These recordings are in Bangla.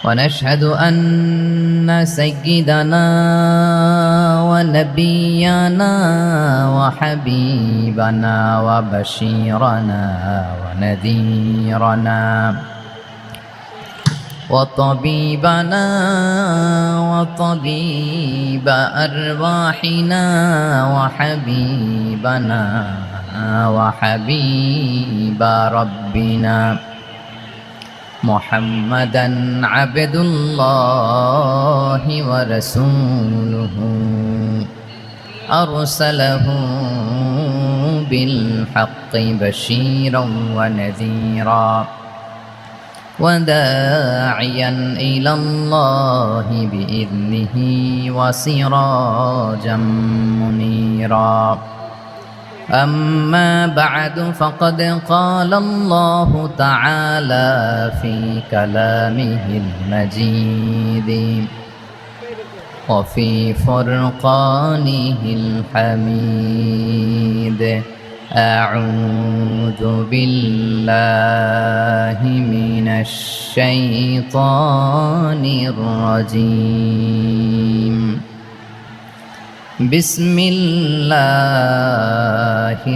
ونشهد أن سيدنا ونبينا وحبيبنا وبشيرنا ونذيرنا وطبيبنا وطبيب أرواحنا وحبيبنا وحبيب ربنا محمدا عبد الله ورسوله أرسله بالحق بشيرا ونذيرا وداعيا إلى الله بإذنه وسراجا منيرا أما بعد فقد قال الله تعالى في كلامه المجيد وفي فرقانه الحميد أعوذ بالله من الشيطان الرجيم بسم الله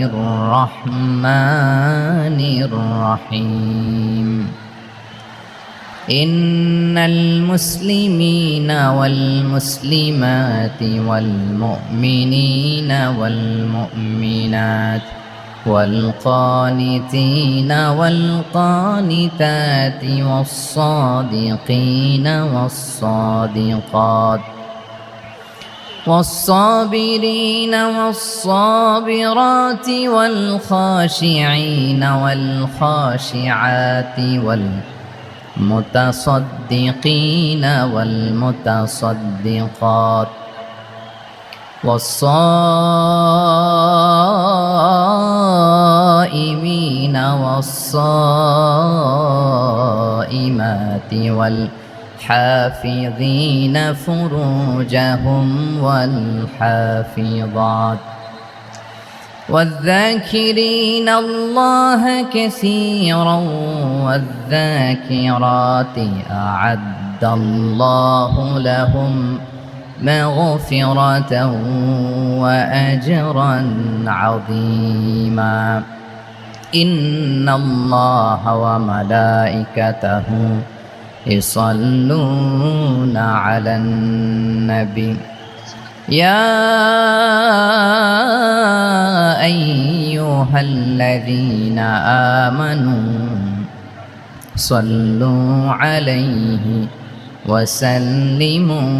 الرحمن الرحيم إن المسلمين والمسلمات والمؤمنين والمؤمنات والقانتين والقانتات والصادقين والصادقات والصابرين والصابرات والخاشعين والخاشعات والمتصدقين والمتصدقات والصائمين والصائمات والحافظين فروجهم والحافظات والذاكرين الله كثيرا والذاكرات أعد الله لهم مغفرة وأجرا عظيما إن الله وملائكته يصلون على النبي يا أيها الذين آمنوا صلوا عليه وسلموا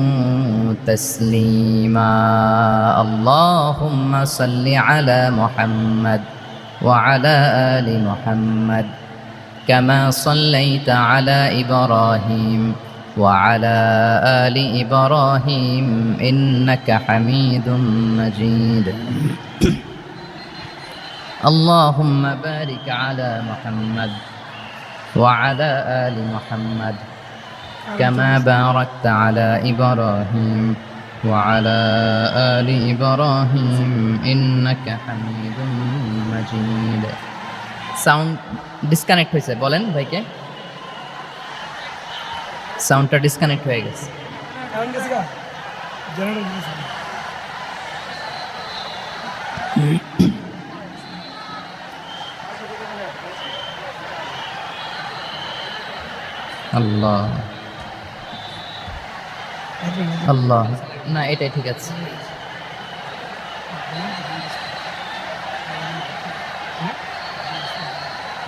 تسليما اللهم صل على محمد وعلى آل محمد كما صليت على إبراهيم وعلى آل إبراهيم إنك حميد مجيد اللهم بارك على محمد وعلى آل محمد كما باركت على إبراهيم وعلى آل إبراهيم إنك حميد مجيد সাউন্ড ডিসকানেক্ট হয়েছে বলেন ভাইকে সাউন্ডটা ডিসকানেক্ট হয়ে গেছে আল্লাহ আল্লাহ না এটাই ঠিক আছে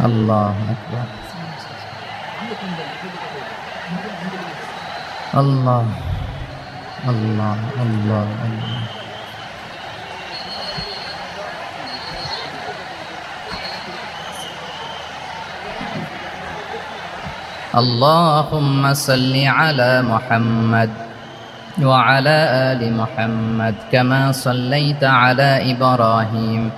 আল্লাহ আকবার আল্লাহ আল্লাহ আল্লাহ আল্লাহ اللهم صل على محمد وعلى آل محمد كما صليت على إبراهيم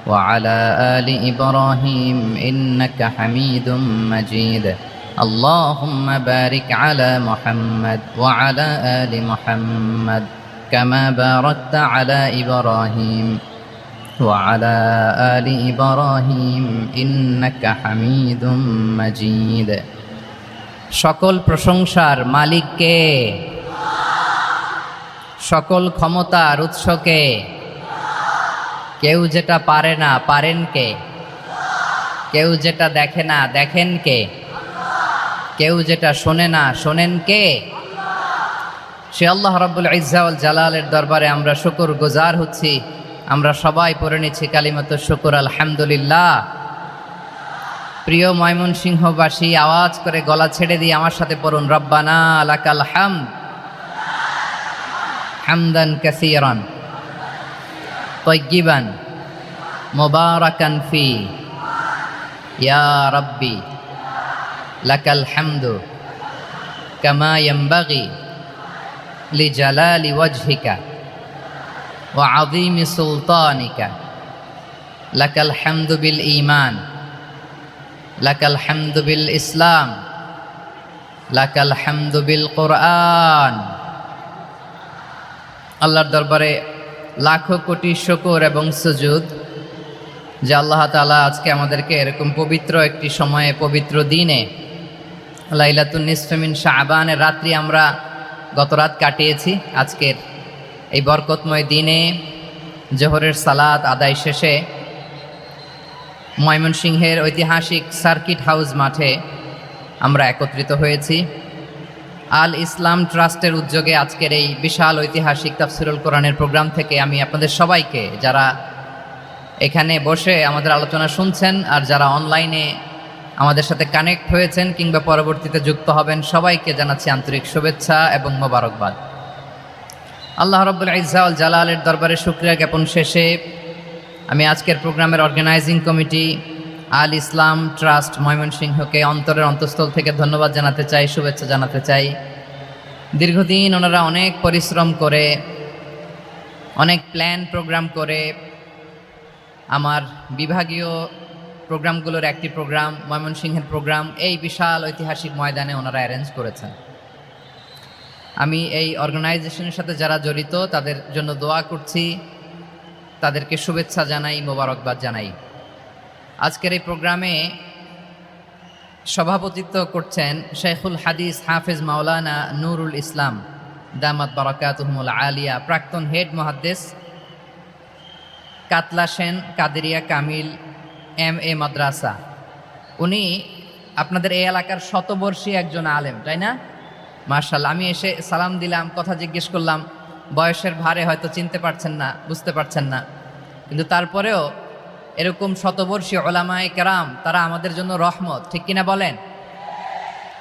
وعلى آل إبراهيم إنك حميد مجيد اللهم بارك على محمد وعلى آل محمد كما باركت على إبراهيم وعلى آل إبراهيم إنك حميد مجيد সকল প্রশংসার মালিক কে? সকল ক্ষমতার উৎস কে? কেউ যেটা পারে না পারেন কে? কেউ যেটা দেখে না দেখেন কে? কেউ যেটা শোনে না শোনেন কে? সে আল্লাহ রাব্বুল ইজ্জা ওয়াল জালালের দরবারে আমরা শুকর গুজার হচ্ছি। আমরা সবাই পড়ে নিচ্ছি কালিমাত শুকর আলহামদুলিল্লাহ। প্রিয় ময়মনসিংহবাসী, আওয়াজ করে গলা ছেড়ে দিয়ে আমার সাথে পড়ুন, রব্বানা লাকাল হামদ হামদান কাসীরান তাইয়্যিবান মুবারাকান ফি ইয়া রাব্বি লাকাল হামদু কামা ইয়ানবাগি লিজালালি ওয়াজহিকা ওয়া আযীমি সুলতানিকা লাকাল হামদু বিল ঈমান লাকাল হামদু বিল ইসলাম লাকাল হামদু বিল কোরআন। আল্লাহর দরবারে লাখো কোটি শুকর এবং সুজুদ যে আল্লাহ তাআলা আজকে আমাদেরকে এরকম পবিত্র একটি সময়ে, পবিত্র দিনে, লাইলাতুন নিসফে মিন শাবানের রাত্রি আমরা গত রাত কাটিয়েছি। আজকের এই বরকতময় দিনে জোহরের সালাত আদায় শেষে ময়মনসিংহের ঐতিহাসিক সার্কিট হাউস মাঠে আমরা একত্রিত হয়েছি। আল ইসলাম ট্রাস্টের উদ্যোগে আজকের এই বিশাল ঐতিহাসিক তাফসিরুল কোরআনের প্রোগ্রাম থেকে আমি আপনাদের সবাইকে, যারা এখানে বসে আমাদের আলোচনা শুনছেন আর যারা অনলাইনে আমাদের সাথে কানেক্ট হয়েছেন কিংবা পরবর্তীতে যুক্ত হবেন, সবাইকে জানাচ্ছি আন্তরিক শুভেচ্ছা এবং মোবারকবাদ। আল্লাহ রাব্বুল ইজ্জা ওয়াল জালালের দরবারে শুকরিয়া জ্ঞাপন শেষে আমি আজকের প্রোগ্রামের অর্গানাইজিং কমিটি আল ইসলাম ট্রাস্ট ময়মনসিংহকে অন্তরের অন্তঃস্থল থেকে ধন্যবাদ জানাতে চাই, শুভেচ্ছা জানাতে চাই। দীর্ঘদিন ওনারা অনেক পরিশ্রম করে, অনেক প্ল্যান প্রোগ্রাম করে আমার বিভাগীয় প্রোগ্রামগুলোর একটি প্রোগ্রাম, ময়মনসিংহের প্রোগ্রাম, এই বিশাল ঐতিহাসিক ময়দানে ওনারা অ্যারেঞ্জ করেছেন। আমি এই অর্গানাইজেশনের সাথে যারা জড়িত তাদের জন্য দোয়া করছি, তাদেরকে শুভেচ্ছা জানাই, মোবারকবাদ জানাই। আজকের এই প্রোগ্রামে সভাপতিত্ব করছেন শেখুল হাদিস হাফেজ মাওলানা নুরুল ইসলাম দামাত বারাকাতুহুমুল আলিয়া, প্রাক্তন হেড মুহাদ্দিস কাতলা সেন কাদেরিয়া কামিল MA মাদ্রাসা। উনি আপনাদের এই এলাকার শতবর্ষী একজন আলেম, তাই না? মাশাআল্লাহ। আমি এসে সালাম দিলাম, কথা জিজ্ঞেস করলাম, বয়সের ভারে হয়তো চিনতে পারছেন না, বুঝতে পারছেন না, কিন্তু তারপরেও এরকম শতবর্ষী ওলামায়ে কেরাম, তারা আমাদের জন্য রহমত, ঠিক কিনা বলেন?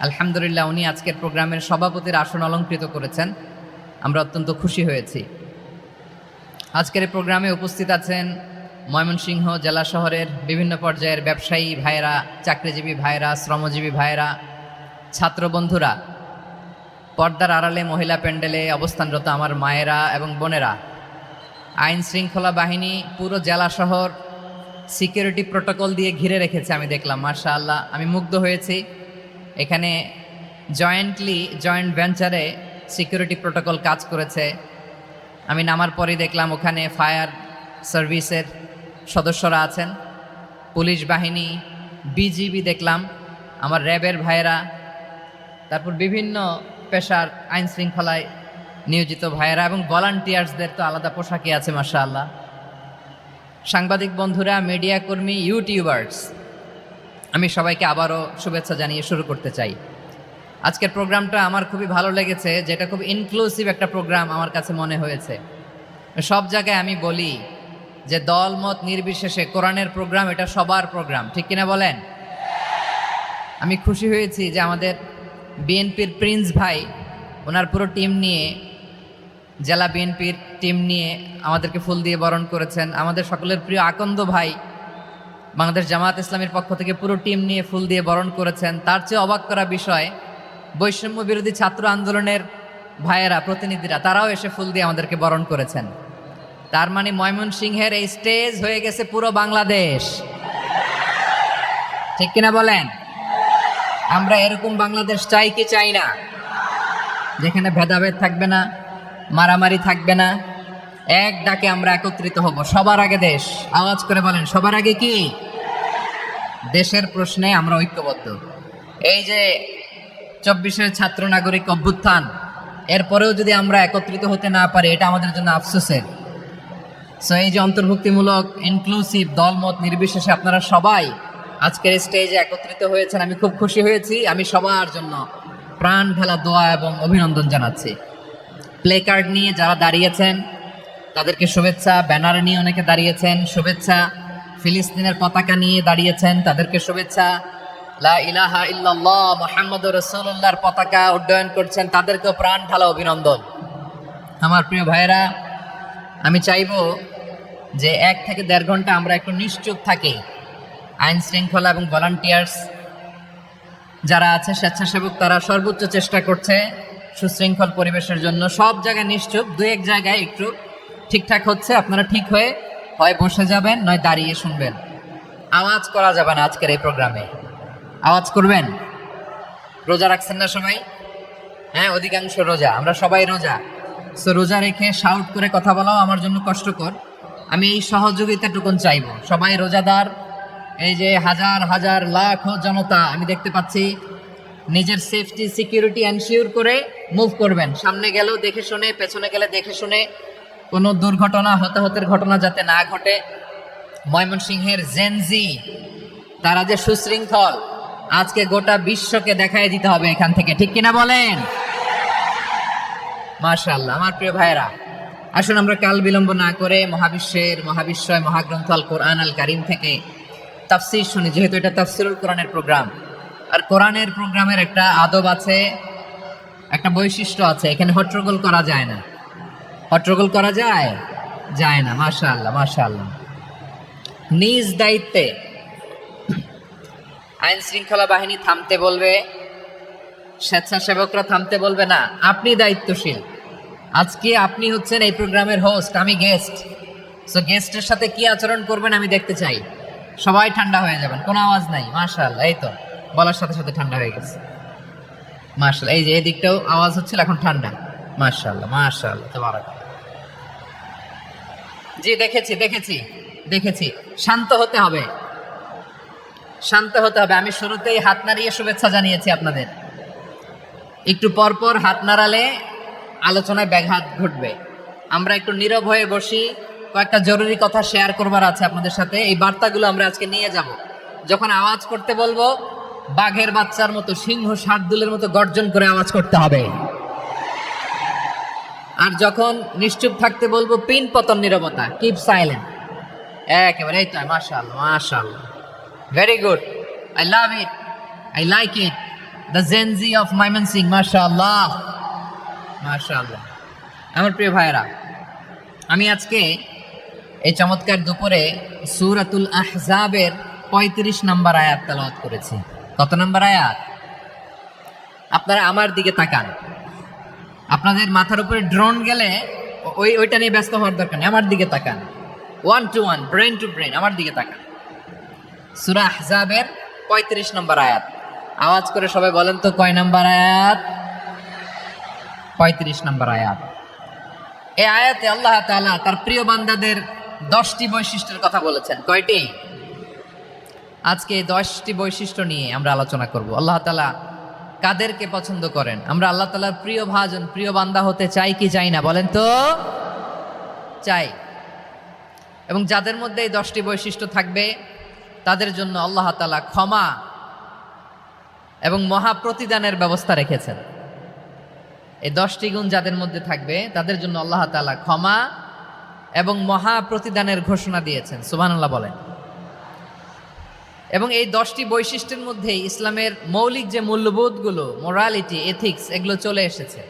আলহামদুলিল্লাহ, উনি আজকের প্রোগ্রামের সভাপতির আসন অলঙ্কৃত করেছেন, আমরা অত্যন্ত খুশি হয়েছি। আজকের এই প্রোগ্রামে উপস্থিত আছেন ময়মনসিংহ জেলা শহরের বিভিন্ন পর্যায়ের ব্যবসায়ী ভাইয়েরা, চাকরিজীবী ভাইয়েরা, শ্রমজীবী ভাইয়েরা, ছাত্র বন্ধুরা, পর্দার আড়ালে মহিলা প্যান্ডেলে অবস্থানরত আমার মায়েরা এবং বোনেরা, আইন শৃঙ্খলা বাহিনী পুরো জেলা শহর সিকিউরিটি প্রোটোকল দিয়ে ঘিরে রেখেছে, আমি দেখলাম। মাশাআল্লাহ, আমি মুগ্ধ হয়েছি। এখানে জয়েন্ট ভেঞ্চারে সিকিউরিটি প্রোটোকল কাজ করেছে। আমি নামার পরেই দেখলাম ওখানে ফায়ার সার্ভিসের সদস্যরা আছেন, পুলিশ বাহিনী, বিজিবি দেখলাম, আমার র্যাবের ভাইয়েরা, তারপর বিভিন্ন পেশার আইন শৃঙ্খলায় নিয়োজিত ভাইয়েরা এবং ভলান্টিয়ার্সদের তো আলাদা পোশাকই আছে মাশাআল্লাহ। সাংবাদিক বন্ধুরা, মিডিয়া কর্মী, ইউটিউবার্স, আমি সবাইকে আবারও শুভেচ্ছা জানিয়ে শুরু করতে চাই। আজকের প্রোগ্রামটা আমার খুবই ভালো লেগেছে, যেটা খুব ইনক্লুসিভ একটা প্রোগ্রাম আমার কাছে মনে হয়েছে। সব জায়গায় আমি বলি যে দল মত নির্বিশেষে কোরআনের প্রোগ্রাম এটা সবার প্রোগ্রাম, ঠিক কিনা বলেন? আমি খুশি হয়েছি যে আমাদের বিএনপির প্রিন্স ভাই ওনার পুরো টিম নিয়ে, জেলা বিএনপির টিম নিয়ে আমাদেরকে ফুল দিয়ে বরণ করেছেন। আমাদের সকলের প্রিয় আকন্দ ভাই বাংলাদেশ জামাত ইসলামের পক্ষ থেকে পুরো টিম নিয়ে ফুল দিয়ে বরণ করেছেন। তার চেয়ে অবাক করা বিষয়, বৈষম্য বিরোধী ছাত্র আন্দোলনের ভাইয়েরা, প্রতিনিধিরা, তারাও এসে ফুল দিয়ে আমাদেরকে বরণ করেছেন। তার মানে ময়মনসিংহের এই স্টেজ হয়ে গেছে পুরো বাংলাদেশ, ঠিক কিনা বলেন? আমরা এরকম বাংলাদেশ চাই কি চাই না? যেখানে ভেদাভেদ থাকবে না, মারামারি থাকবে না, এক ডাকে আমরা একত্রিত হব। সবার আগে দেশ, আওয়াজ করে বলেন, সবার আগে কি? দেশের প্রশ্নে আমরা ঐক্যবদ্ধ। এই যে 24-এর ছাত্র নাগরিক অভ্যুত্থান, এরপরেও যদি আমরা একত্রিত হতে না পারি এটা আমাদের জন্য আফসোসের। সো এই যে অন্তর্ভুক্তিমূলক ইনক্লুসিভ দলমত নির্বিশেষে আপনারা সবাই আজকের স্টেজে একত্রিত হয়েছেন, আমি খুব খুশি হয়েছি। আমি সবার জন্য প্রাণ ঢালা দোয়া এবং অভিনন্দন জানাচ্ছি। প্লে কার্ড নিয়ে যারা দাঁড়িয়েছেন তাদেরকে শুভেচ্ছা, ব্যানার নিয়ে অনেকে দাঁড়িয়েছেন শুভেচ্ছা, ফিলিস্তিনের পতাকা নিয়ে দাঁড়িয়েছেন তাদেরকে শুভেচ্ছা, লা ইলাহা ইল্লাল্লাহ মুহাম্মাদুর রাসূলুল্লাহর পতাকা উড্ডয়ন করছেন তাদেরকেও প্রাণ ঢালা অভিনন্দন। আমার প্রিয় ভাইয়েরা, আমি চাইবো যে 1 থেকে 1.5 ঘন্টা আমরা একটু নিশ্চুপ থাকি। আইন শৃঙ্খলা এবং ভলান্টিয়ার্স যারা আছে, স্বেচ্ছাসেবক, তারা সর্বোচ্চ চেষ্টা করছে সুশৃঙ্খল পরিবেশের জন্য। সব জায়গায় নিশ্চুপ, 2-1 জায়গায় একটু ঠিকঠাক হচ্ছে। আপনারা ঠিক হয়ে হয় বসে যাবেন, নয় দাঁড়িয়ে শুনবেন। আওয়াজ করা যাবে না আজকের এই প্রোগ্রামে। আওয়াজ করবেন? রোজা রাখছেন না সবাই? হ্যাঁ, অধিকাংশ রোজা, আমরা সবাই রোজা। সো রোজা রেখে শাউট করে কথা বলাও আমার জন্য কষ্টকর। আমি এই সহযোগিতাটুকুন চাইবো। সবাই রোজাদার, এই যে হাজার হাজার লাখ জনতা আমি দেখতে পাচ্ছি, নিজের সেফটি সিকিউরিটি এনশিওর করে মুভ করবেন। সামনে গেলেও দেখে শুনে, পেছনে গেলে দেখে শুনে, কোনো দুর্ঘটনা হতাহতের ঘটনা যাতে না ঘটে। ময়মনসিংহের জেনজি তারা যে সুশৃঙ্খল, আজকে গোটা বিশ্বকে দেখাই দিতে হবে এখান থেকে, ঠিক কিনা বলেন? মাশাআল্লাহ। আমার প্রিয় ভাইয়েরা, আসুন আমরা কাল বিলম্ব না করে মহাবিশ্বয় মহাগ্রন্থ আল কোরআন আল কারীম থেকে তাফসীর শুনি, যেহেতু এটা তাফসীরুল কোরআনের প্রোগ্রাম। আর কোরআনের প্রোগ্রামের একটা আদব আছে, একটা বৈশিষ্ট্য আছে, এখানে হট্টগোল করা যায় না। হট্টগোল করা যায় না। মাশাআল্লাহ মাশাআল্লাহ। নিজ দায়িত্বে আইন শৃঙ্খলা বাহিনী থামতে বলবে, স্বেচ্ছাসেবকরা থামতে বলবে না। আপনি দায়িত্বশীল। আজকে আপনি হচ্ছেন এই প্রোগ্রামের হোস্ট, আমি গেস্ট। সো গেস্টের সাথে কি আচরণ করবেন আমি দেখতে চাই। সবাই ঠান্ডা হয়ে যাবেন, কোনো আওয়াজ নাই। মাশাআল্লাহ, এই তো বলার সাথে সাথে ঠান্ডা হয়ে গেছে। মাশাআল্লাহ, এই যে এদিকটাও আওয়াজ হচ্ছিল, এখন ঠান্ডা। মাশাআল্লাহ মাশাআল্লাহ, তাবারাকাল্লাহ। জি, দেখেছি। শান্ত হতে হবে। আমি শুরুতেই হাত নাড়িয়ে শুভেচ্ছা জানিয়েছি আপনাদের। একটু পরপর হাত নাড়ালে আলোচনায় ব্যাঘাত ঘটবে। আমরা একটু নীরব হয়ে বসি, কয়েকটা জরুরি কথা শেয়ার করবার আছে আপনাদের সাথে। এই বার্তাগুলো আমরা আজকে নিয়ে যাব। যখন আওয়াজ করতে বলবো, বাঘের বাচ্চার মতো, সিংহ শার্দুলের মতো গর্জন করে আওয়াজ করতে হবে। আর যখন নিশ্চুপ থাকতে বলবো, পিন পতন নীরবতা, কিপ সাইলেন্ট। একেবারে এই তো। মাশাআল্লাহ, very good, I love it, I like it. The Gen Z of Mymensingh, মাশাআল্লাহ। আমার প্রিয় ভাইয়েরা, আমি আজকে এই চমৎকার দুপুরে সূরাতুল আহজাবের 35 নম্বর আয়াত তেলাওয়াত করেছি। কত নম্বর আয়াত? আপনারা আমার দিকে তাকান। আপনাদের মাথার উপরে ড্রোন গেলে ওইটা নিয়ে ব্যস্ত হওয়ার দরকার নেই, আমার দিকে তাকান। 1 to 1, ব্রেন টু ব্রেন, আমার দিকে তাকান। সূরা আহজাবের 35 নম্বর আয়াত। আওয়াজ করে সবাই বলেন তো, কয় নম্বর আয়াত? 35 নম্বর আয়াত। এই আয়াতে আল্লাহ তাআলা তার প্রিয় বান্দাদের 10টি বৈশিষ্ট্যের কথা বলেছেন। কয়টি? আজকে 10টি বৈশিষ্ট্য নিয়ে আমরা আলোচনা করব। আল্লাহ তাআলা কাদেরকে পছন্দ করেন? আমরা আল্লাহ তাআলার প্রিয় ভাজন, প্রিয় বান্দা হতে চাই কি চাই না? বলেন তো। চাই। এবং যাদের মধ্যে এই 10টি বৈশিষ্ট্য থাকবে তাদের জন্য আল্লাহ তাআলা ক্ষমা এবং মহা প্রতিদানের ব্যবস্থা রেখেছেন। এই 10টি গুণ যাদের মধ্যে থাকবে তাদের জন্য আল্লাহ তাআলা ক্ষমা এবং মহা প্রতিদানের ঘোষণা দিয়েছেন। সুবহানাল্লাহ বলেন। এবং এই 10টি বৈশিষ্ট্যের মধ্যে ইসলামের মৌলিক যে মূল্যবোধগুলো, মোরালিটি, এথিক্স, এগুলো চলে এসেছে।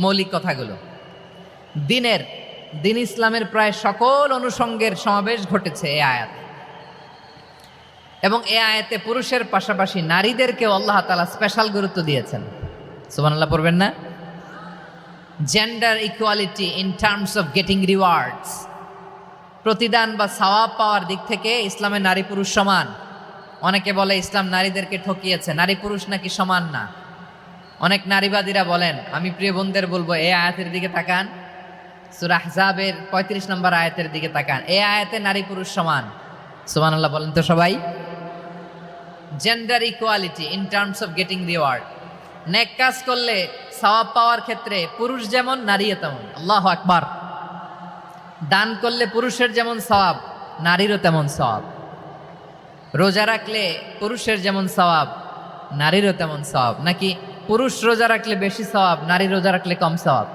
মৌলিক কথাগুলো দিন ইসলামের প্রায় সকল অনুষঙ্গের সমাবেশ ঘটেছে এই আয়াতে। এবং এই আয়াতে পুরুষের পাশাপাশি নারীদেরকেও আল্লাহ তাআলা স্পেশাল গুরুত্ব দিয়েছেন। সুবহানাল্লাহ পড়বেন না? Gender equality in terms of getting rewards, প্রতিদান বা সওয়াব পাওয়ার দিক থেকে ইসলামে নারী পুরুষ সমান। অনেকে বলে ইসলাম নারীদেরকে ঠকিয়েছে, নারী পুরুষ নাকি সমান না। অনেক নারীবাদীরা বলেন, আমি প্রিয় বোনদের বলবো, এই আয়াতের দিকে তাকান, সূরা আহজাবের 35 নম্বর আয়াতের দিকে তাকান। এই আয়াতে নারী পুরুষ সমান। সুবহানাল্লাহ বলেন তো সবাই। Gender equality in terms of getting reward, নেক কাজ করলে সওয়াব পাওয়ার ক্ষেত্রে পুরুষ যেমন নারীও তেমন। আল্লাহু আকবার। দান করলে পুরুষের যেমন সওয়াব, নারীরও তেমন সওয়াব। রোজা রাখলে পুরুষের যেমন সওয়াব, নারীরও তেমন সওয়াব। নাকি পুরুষ রোজা রাখলে বেশি সওয়াব, নারী রোজা রাখলে কম সওয়াব?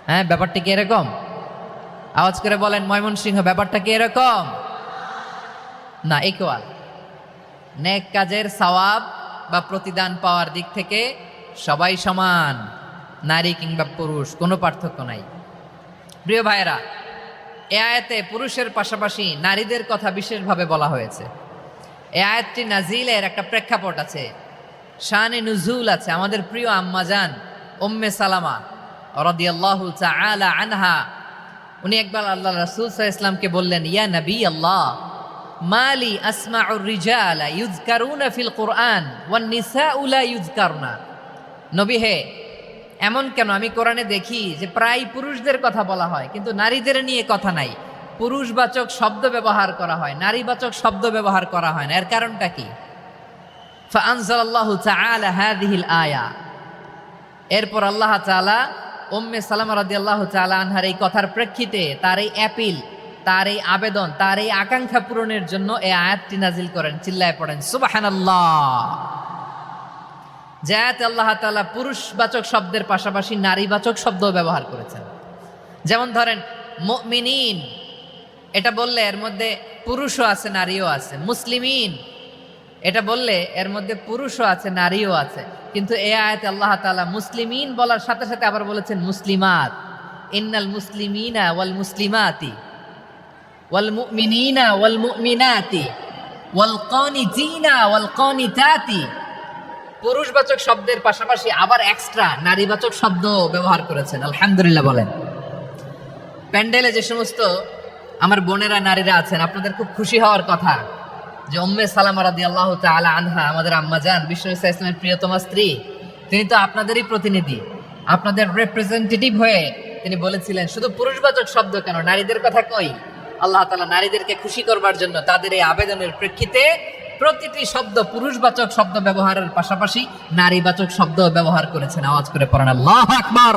হ্যাঁ, ব্যাপারটা কি এরকম? আওয়াজ করে বলেন ময়মনসিংহ, ব্যাপারটা কি এরকম? না, ইকুয়াল। নেক কাজের সওয়াব বা প্রতিদান পাওয়ার দিক থেকে সবাই সমান, নারী কিংবা পুরুষ, কোনো পার্থক্য নাই। প্রিয় ভাইয়েরা, এ আয়াতে পুরুষের পাশাপাশি নারীদের কথা বিশেষভাবে বলা হয়েছে। এ আয়াতটি নাজিলের একটা প্রেক্ষাপট আছে, শানে নুজুল আছে। আমাদের প্রিয় আম্মাজান উম্মে সালামা রাদিয়াল্লাহু তাআলা আনহা, উনি একবার আল্লাহ রাসূল সাল্লাল্লাহু আলাইহি ওয়াসাল্লামকে বললেন, ইয়া নবী আল্লাহ, মালি আসমাউর রিজালা ইউযকারুনা ফিল কুরআন ওয়ান নিসাউ লা ইউযকারনা। নবী হে, এমন কেন আমি কোরআনে দেখি যে প্রায় পুরুষদের কথা বলা হয় কিন্তু নারীদের নিয়ে কথা নাই। পুরুষবাচক শব্দ ব্যবহার করা হয়, নারীবাচক শব্দ ব্যবহার করা হয় না। এর কারণটা কি? ফাআনজালাল্লাহু তাআলা হাযিহিল আয়া। এরপর আল্লাহ তাআলা উম্মে সালামা রাদিয়াল্লাহু তাআলা আনহার এই কথার প্রেক্ষিতে, তার এই অ্যাপিল, তার এই আবেদন, তার এই আকাঙ্ক্ষা পূরণের জন্য এই আয়াতটি নাজিল করেন। চিল্লায় পড়েন সুবহানাল্লাহ। যে আয়াতে আল্লাহ তাআলা পুরুষবাচক শব্দের পাশাপাশি নারীবাচক শব্দ ব্যবহার করেছেন। যেমন ধরেন মুমিনিন, এটা বললে এর মধ্যে পুরুষও আছে নারীও আছে। মুসলিমিন, এটা বললে এর মধ্যে পুরুষও আছে নারীও আছে। কিন্তু এই আয়াতে আল্লাহ তাআলা মুসলিমিন বলার সাথে সাথে আবার বলেছেন মুসলিমাত। ইন্নাল মুসলিমিনা ওয়াল মুসলিমাতি ওয়াল মুমিনিনা ওয়াল মুমিনাতি ওয়াল কানিতিনা ওয়াল কানিতাতি। পুরুষবাচক শব্দের পাশাপাশি আবার এক্সট্রা নারীবাচক শব্দ ব্যবহার করেছেন। আলহামদুলিল্লাহ বলেন। প্যান্ডেলে যে সমস্ত আমার বোনেরা নারীরা আছেন, আপনাদের খুব খুশি হওয়ার কথা যে উম্মে সালামা রাদিয়াল্লাহু তাআলা আনহা, আমাদের আম্মাজান বিশ্ব ইসলামের প্রিয়তমা স্ত্রী, তিনি তো আপনাদেরই প্রতিনিধি, আপনাদের রিপ্রেজেন্টেটিভ হয়ে তিনি বলেছিলেন শুধু পুরুষবাচক শব্দ কেন, নারীদের কথা কই। আল্লাহ তাআলা নারীদেরকে খুশি করবার জন্য তাদের এই আবেদনের প্রেক্ষিতে প্রতিটি শব্দ পুরুষবাচক শব্দ ব্যবহারের পাশাপাশি নারীবাচক শব্দ ব্যবহার করেছেন। আওয়াজ করে পড়েন আল্লাহু আকবার।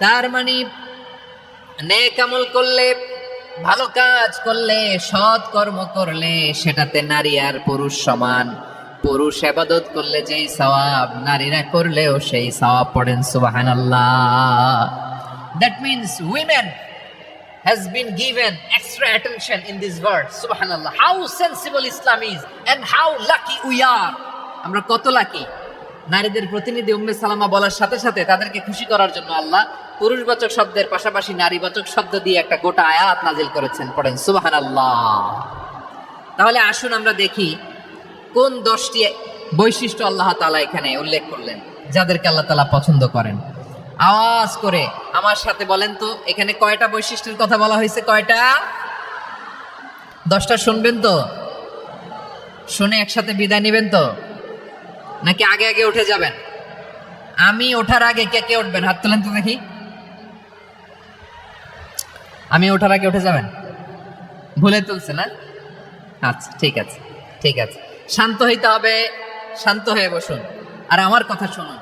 তার মানে নেক আমল করলে, ভালো কাজ করলে, সৎ কর্ম করলে সেটাতে নারী আর পুরুষ সমান। পুরুষ ইবাদত করলে যেই সওয়াব, নারীরা করলেও সেই সওয়াব। পড়েন সুবহানাল্লাহ। That means women has been given extra attention in this verse. Subhanallah. How sensible Islam is and how lucky we are. আমরা কত লাকি। নারীদের প্রতিনিধি উম্মে সালামা বলার সাথে সাথে তাদেরকে খুশি করার জন্য আল্লাহ পুরুষবাচক শব্দের পাশাপাশি নারীবাচক শব্দ দিয়ে একটা গোটা আয়াত নাজিল করেছেন। পড়েন সুবহানাল্লাহ। তাহলে আসুন আমরা দেখি কোন 10টি বৈশিষ্ট্য আল্লাহ তাআলা এখানে উল্লেখ করলেন যাদেরকে আল্লাহ তাআলা পছন্দ করেন। আওয়াজ করে আমার সাথে বলেন তো, এখানে কয়টা বৈশিষ্ট্যের কথা বলা হয়েছে? কয়টা? 10টা শুনবেন তো? শুনে একসাথে বিদায় নেবেন তো, নাকি আগে আগে উঠে যাবেন? আমি ওঠার আগে কে কে উঠবেন? হাত তোলেন তো দেখি। আমি ওঠার আগে উঠে যাবেন? ভুলে তুলছে না? আচ্ছা, ঠিক আছে, ঠিক আছে। শান্ত হইতে হবে, শান্ত হয়ে বসুন আর আমার কথা শুনুন।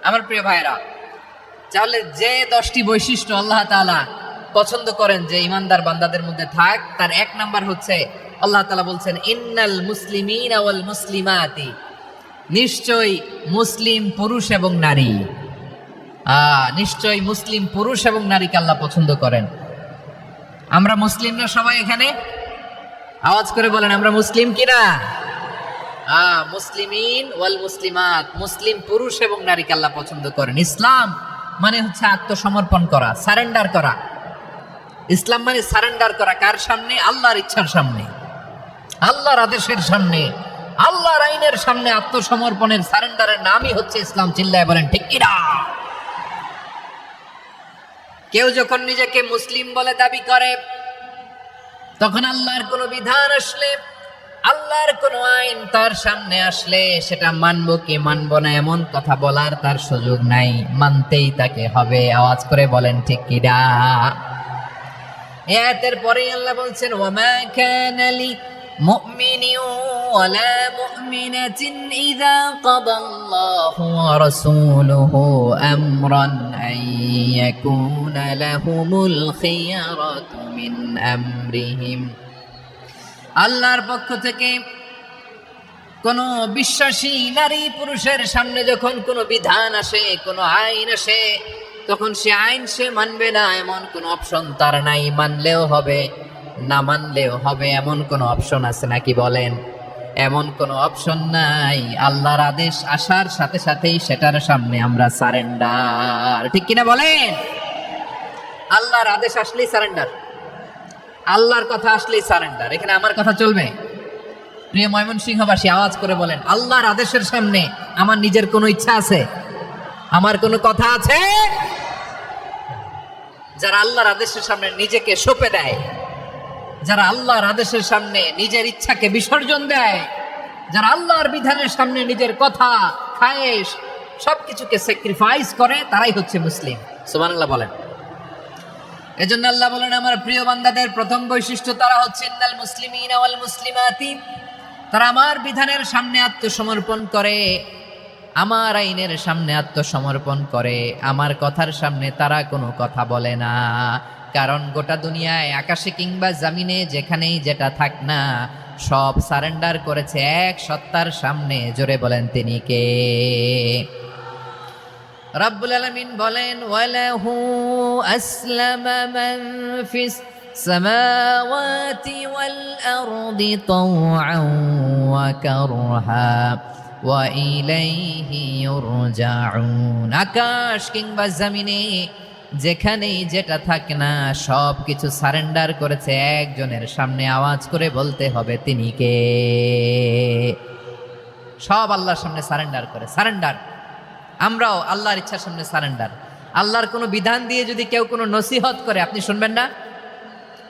আমার প্রিয় ভাইরা, তাহলে যে 10টি বৈশিষ্ট্য আল্লাহ তাআলা পছন্দ করেন যে ইমানদার বান্দাদের মধ্যে থাক, তার 1 নাম্বার হচ্ছে আল্লাহ তাআলা বলছেন ইন্নাল মুসলিমিনা ওয়াল মুসলিমাতি। নিশ্চয়ই মুসলিম পুরুষ এবং নারী, নিশ্চয়ই মুসলিম পুরুষ এবং নারীকে আল্লাহ পছন্দ করেন। আমরা মুসলিম না সবাই এখানে? আওয়াজ করে বলেন আমরা মুসলিম কিনা? মুসলিমিন ওয়াল মুসলিমাত, মুসলিম পুরুষ এবং নারীকে আল্লাহ পছন্দ করেন। ইসলাম মানে হচ্ছে আত্মসমর্পণ করা, সারেন্ডার করা। ইসলাম মানে সারেন্ডার করা কার সামনে? আল্লাহর ইচ্ছার সামনে, আল্লাহর আদেশের সামনে, আল্লাহর আইনের সামনে আত্মসমর্পণের সারেন্ডারের নামই হচ্ছে ইসলাম। চিল্লায় বলেন ঠিক কিনা? কেউ যখন নিজেকে মুসলিম বলে দাবি করে, তখন আল্লাহর কোনো বিধান আসলে, আল্লাহর কোনো আইন তার সামনে আসলে সেটা মানবো কি মানবো না এমন কথা বলার তার সুযোগ নাই, মানতেই তাকে হবে। আওয়াজ করে বলেন ঠিক কিনা? আয়াতের পরে আল্লাহ বলছেন ওয়ামা কানা লি মুমিন ওয়ালা মুমিনাতিন ইযা কাদাল্লাহু ওয়া রাসূলুহু আমরান আন ইয়াকুনা লাহুমুল খিয়ারাতু মিন আমরিহিম। আল্লাহর পক্ষ থেকে কোন বিশ্বাসী নারী পুরুষের সামনে যখন কোনো বিধান আসে, কোনো আইন আসে, তখন সে আইন সে মানবে না এমন কোনো অপশন তার নাই। মানলেও হবে, না মানলেও হবে, এমন কোনো অপশন আছে নাকি বলেন? এমন কোনো অপশন নাই। আল্লাহর আদেশ আসার সাথে সাথেই সেটার সামনে আমরা সারেন্ডার। ঠিক কিনা বলেন? আল্লাহর আদেশ আসলেই সারেন্ডার, আল্লাহর কথা আসলেই সারেন্ডার। এখানে আমার কথা চলবে? প্রিয় ময়মনসিংহবাসী, আওয়াজ করে বলেন, আল্লাহর আদেশের সামনে আমার নিজের কোনো ইচ্ছা আছে? আমার কোনো কথা আছে? যারা আল্লাহর আদেশের সামনে নিজেকে সঁপে দেয়, যারা আল্লাহর আদেশের সামনে নিজের ইচ্ছাকে বিসর্জন দেয়, যারা আল্লাহর বিধানের সামনে নিজের কথা, খায়েশ সবকিছুকে স্যাক্রিফাইস করে, তারাই হচ্ছে মুসলিম। সুবহানাল্লাহ বলেন। এজন্য আল্লাহ বলেন, আমার প্রিয় বান্দাদের প্রথম বৈশিষ্ট্য তারা হচ্ছে ইন্নাল মুসলিমিনা ওয়াল মুসলিমাতি, তারা আমার বিধানের সামনে আত্মসমর্পণ করে, আমার আইনের সামনে আত্মসমর্পণ করে, আমার কথার সামনে তারা কোনো কথা বলে না। কারণ গোটা দুনিয়ায় আকাশে কিংবা জমিনে যেখানেই যেটা থাক না, সব সারেন্ডার করেছে এক সত্তার সামনে। জোরে বলেন, তিনি কে? রাব্বুল আলামিন বলেন, ওয়ালাহু আসলামা মান ফিস সামাওয়াতি ওয়াল আরদি তাওআন ওয়া কারহা ওয়া ইলাইহি ইউরজাউন। আকাশ কিংবা জমিনে যেখানেই যেটা থাক না, সব কিছু সারেন্ডার করেছে একজনের সামনে। আওয়াজ করে বলতে হবে, তিনি কে? সব আল্লাহর সামনে সারেন্ডার করে। সারেন্ডার। আমরাও আল্লাহর ইচ্ছার সামনে সারেন্ডার। আল্লাহর কোনো বিধান দিয়ে যদি কেউ কোনো নসিহত করে, আপনি শুনবেন না?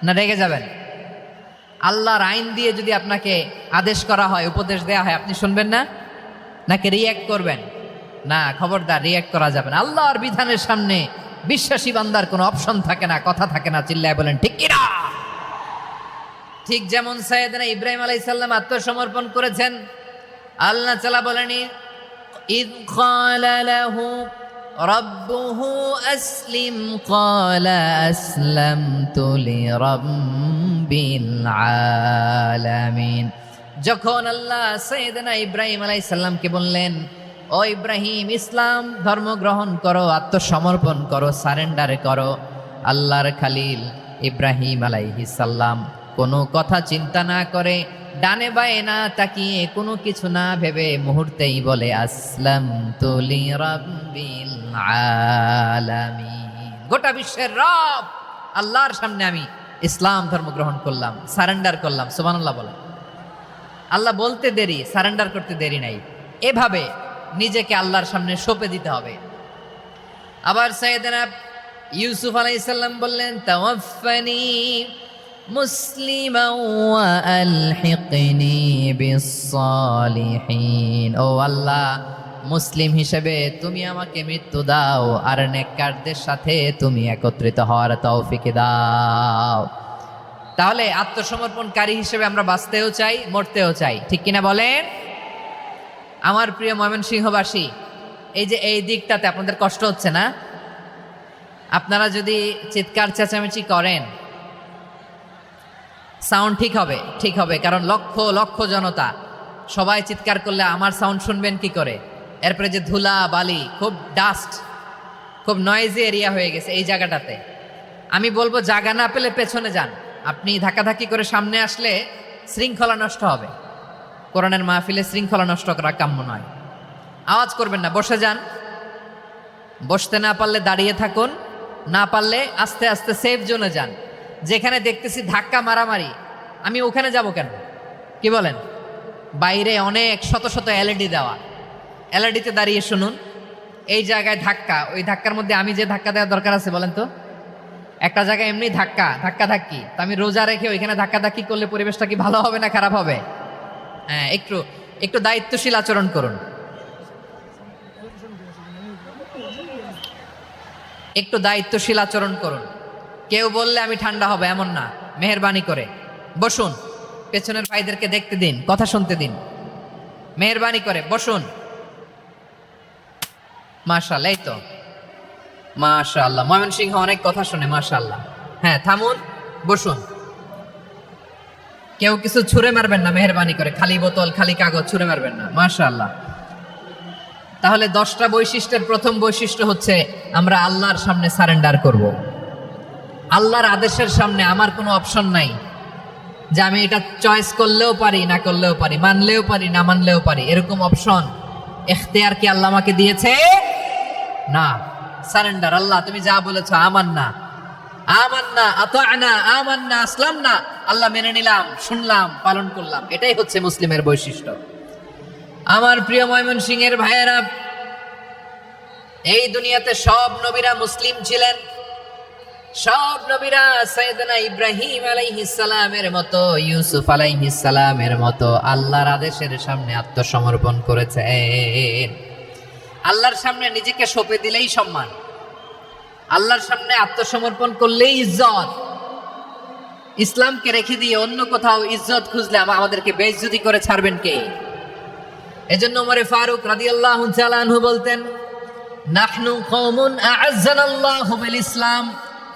না রেগে যাবেন? আল্লাহর আইন দিয়ে যদি আপনাকে আদেশ করা হয়, উপদেশ দেয়া হয়, আপনি শুনবেন না? নাকি রিয়্যাক্ট করবেন? না, খবরদার, রিয়্যাক্ট করা যাবে না। আল্লাহর বিধানের সামনে বিশ্বাসী বান্দার কোনো অপশন থাকে না, কথা থাকে না। চিল্লায় বলেন, ঠিক কিনা? ঠিক যেমন সাইয়েদনা ইব্রাহিম আলাইহিস সালাম আত্মসমর্পণ করেছেন। আল্লাহ তাআলা বলেনি, ইয ক্বালা লাহু রাব্বুহু আসলিম ক্বালা আসলামতু লিরাব্বিল আলামিন। যখন আল্লাহ সাইয়েদনা ইব্রাহিম আলাইহিস সালামকে বললেন, ও ইব্রাহিম, ইসলাম ধর্ম গ্রহণ করো, আত্মসমর্পণ করো, সারেন্ডার করো, আল্লাহর খালিল ইব্রাহিম আলাইহিস সালাম কোনো কথা চিন্তা না করে, ডানে বায়ে না তাকিয়ে, কোনো কিছু না ভেবে মুহূর্তেই বলে, আসলামতু লিরাব্বিল আলামিন। গোটা বিশ্বের রব আল্লাহর সামনে আমি ইসলাম ধর্ম গ্রহণ করলাম, সারেন্ডার করলাম। সুবহানাল্লাহ বলেন। আল্লাহ বলতে দেরি, সারেন্ডার করতে দেরি নাই। এভাবে নিজেকে আল্লাহর সামনে সঁপে দিতে হবে। আবার সাইয়েদনা ইউসুফ আলাইহিস সালাম বললেন, তাওয়াফফানি মুসলিমান ওয়া আলহিকনি বিস-সালিহিন। ও আল্লাহ, মুসলিম হিসেবে তুমি আমাকে মৃত্যু দাও, আর নেককারদের সাথে তুমি একত্রিত হওয়ার তৌফিক দাও। তাহলে আত্মসমর্পণকারী হিসেবে আমরা বাঁচতেও চাই, মরতেও চাই। ঠিক কিনা বলেন? আমার প্রিয় ময়মনসিংহবাসী, এই যে এই দিকটাতে আপনাদের কষ্ট হচ্ছে না? আপনারা যদি চিৎকার চেঁচামেচি করেন, সাউন্ড ঠিক হবে, ঠিক হবে, কারণ লক্ষ লক্ষ জনতা, সবাই চিৎকার করলে আমার সাউন্ড শুনবেন কি করে? এরপরে যে ধুলা বালি, খুব ডাস্ট, খুব নয়েজি এরিয়া হয়ে গেছে এই জায়গাটাতে। আমি বলবো, জায়গা না পেলে পেছনে যান। আপনি ধাক্কাধাক্কি করে সামনে আসলে শৃঙ্খলা নষ্ট হবে। কোরআনের মাহফিলে শৃঙ্খলা নষ্ট করা কাম্য নয়। আওয়াজ করবেন না, বসে যান। বসতে না পারলে দাঁড়িয়ে থাকুন, না পারলে আস্তে আস্তে সেফ জোনে যান। যেখানে দেখতেছি ধাক্কা মারামারি, আমি ওখানে যাব কেন? কি বলেন? বাইরে অনেক শত শত এলইডি দেওয়া, এলইডিতে দাঁড়িয়ে শুনুন। এই জায়গায় ধাক্কা, ওই ধাক্কার মধ্যে আমি যে ধাক্কা দেওয়ার দরকার আছে বলেন তো? একটা জায়গায় এমনি ধাক্কা ধাক্কি, তো আমি রোজা রেখে ওইখানে ধাক্কি করলে পরিবেশটা কি ভালো হবে না খারাপ হবে? হ্যাঁ, একটু একটু দায়িত্বশীল আচরণ করুন, একটু দায়িত্বশীল আচরণ করুন। কেউ বললে আমি ঠান্ডা হবে এমন না, মেহেরবানি করে বসুন। পেছনের ভাইদেরকে দেখতে দিন, কথা শুনতে দিন, মেহেরবানি করে বসুন। মাশাআল্লাহ, এই তো মাশাআল্লাহ, ময়মনসিংহ অনেক কথা শুনে, মাশাআল্লাহ। হ্যাঁ, থামুন, বসুন। কেউ কিছু ছুঁড়ে মারবেন না, মেহেরবানি করে, খালি বোতল খালি কাগজ ছুঁড়ে মারবেন না, মাশাআল্লাহ। তাহলে 10টা বৈশিষ্ট্যের প্রথম বৈশিষ্ট্য হচ্ছে আমরা আল্লাহর সামনে সারেন্ডার করব। আল্লাহর আদেশের সামনে আমার কোনো অপশন নাই যে আমি এটা চয়েস করলেও পারি না করলেও পারি, মানলেও পারি না মানলেও পারি, এরকম অপশন এখতিয়ার কি আল্লাহ আমাকে দিয়েছে? না। সারেন্ডার, আল্লাহ তুমি যা বলেছো, আমান্না আমান্না আতা'না আমান্না আসলামনা, আল্লাহ মেনে নিলাম, শুনলাম, পালন করলাম। এটাই হচ্ছে মুসলিমের বৈশিষ্ট্য। আমার প্রিয় ময়মনসিংহের ভাইয়েরা, এই দুনিয়াতে সব নবীরা মুসলিম ছিলেন। সব নবীরা সাইয়েদনা ইব্রাহিম আলাইহিস সালামের মতো, ইউসুফ আলাইহিস সালামের মতো আল্লাহর আদেশের সামনে আত্মসমর্পণ করেছেন। আল্লাহর সামনে নিজেকে সঁপে দিলেই সম্মান, আল্লাহর সামনে আত্মসমর্পণ করলেই ইজ্জত। ইসলামকে রেখে দিয়ে অন্য কোথাও ইজ্জত খুঁজলে আমাদেরকে বেইজ্জতি করে ছাড়বেন কে? এজন্য ওমর ফারুক রাদিয়াল্লাহু তাআলা আনহু বলতেন, নাহনু কওমুন আ'আজ্জানাল্লাহু বিল ইসলাম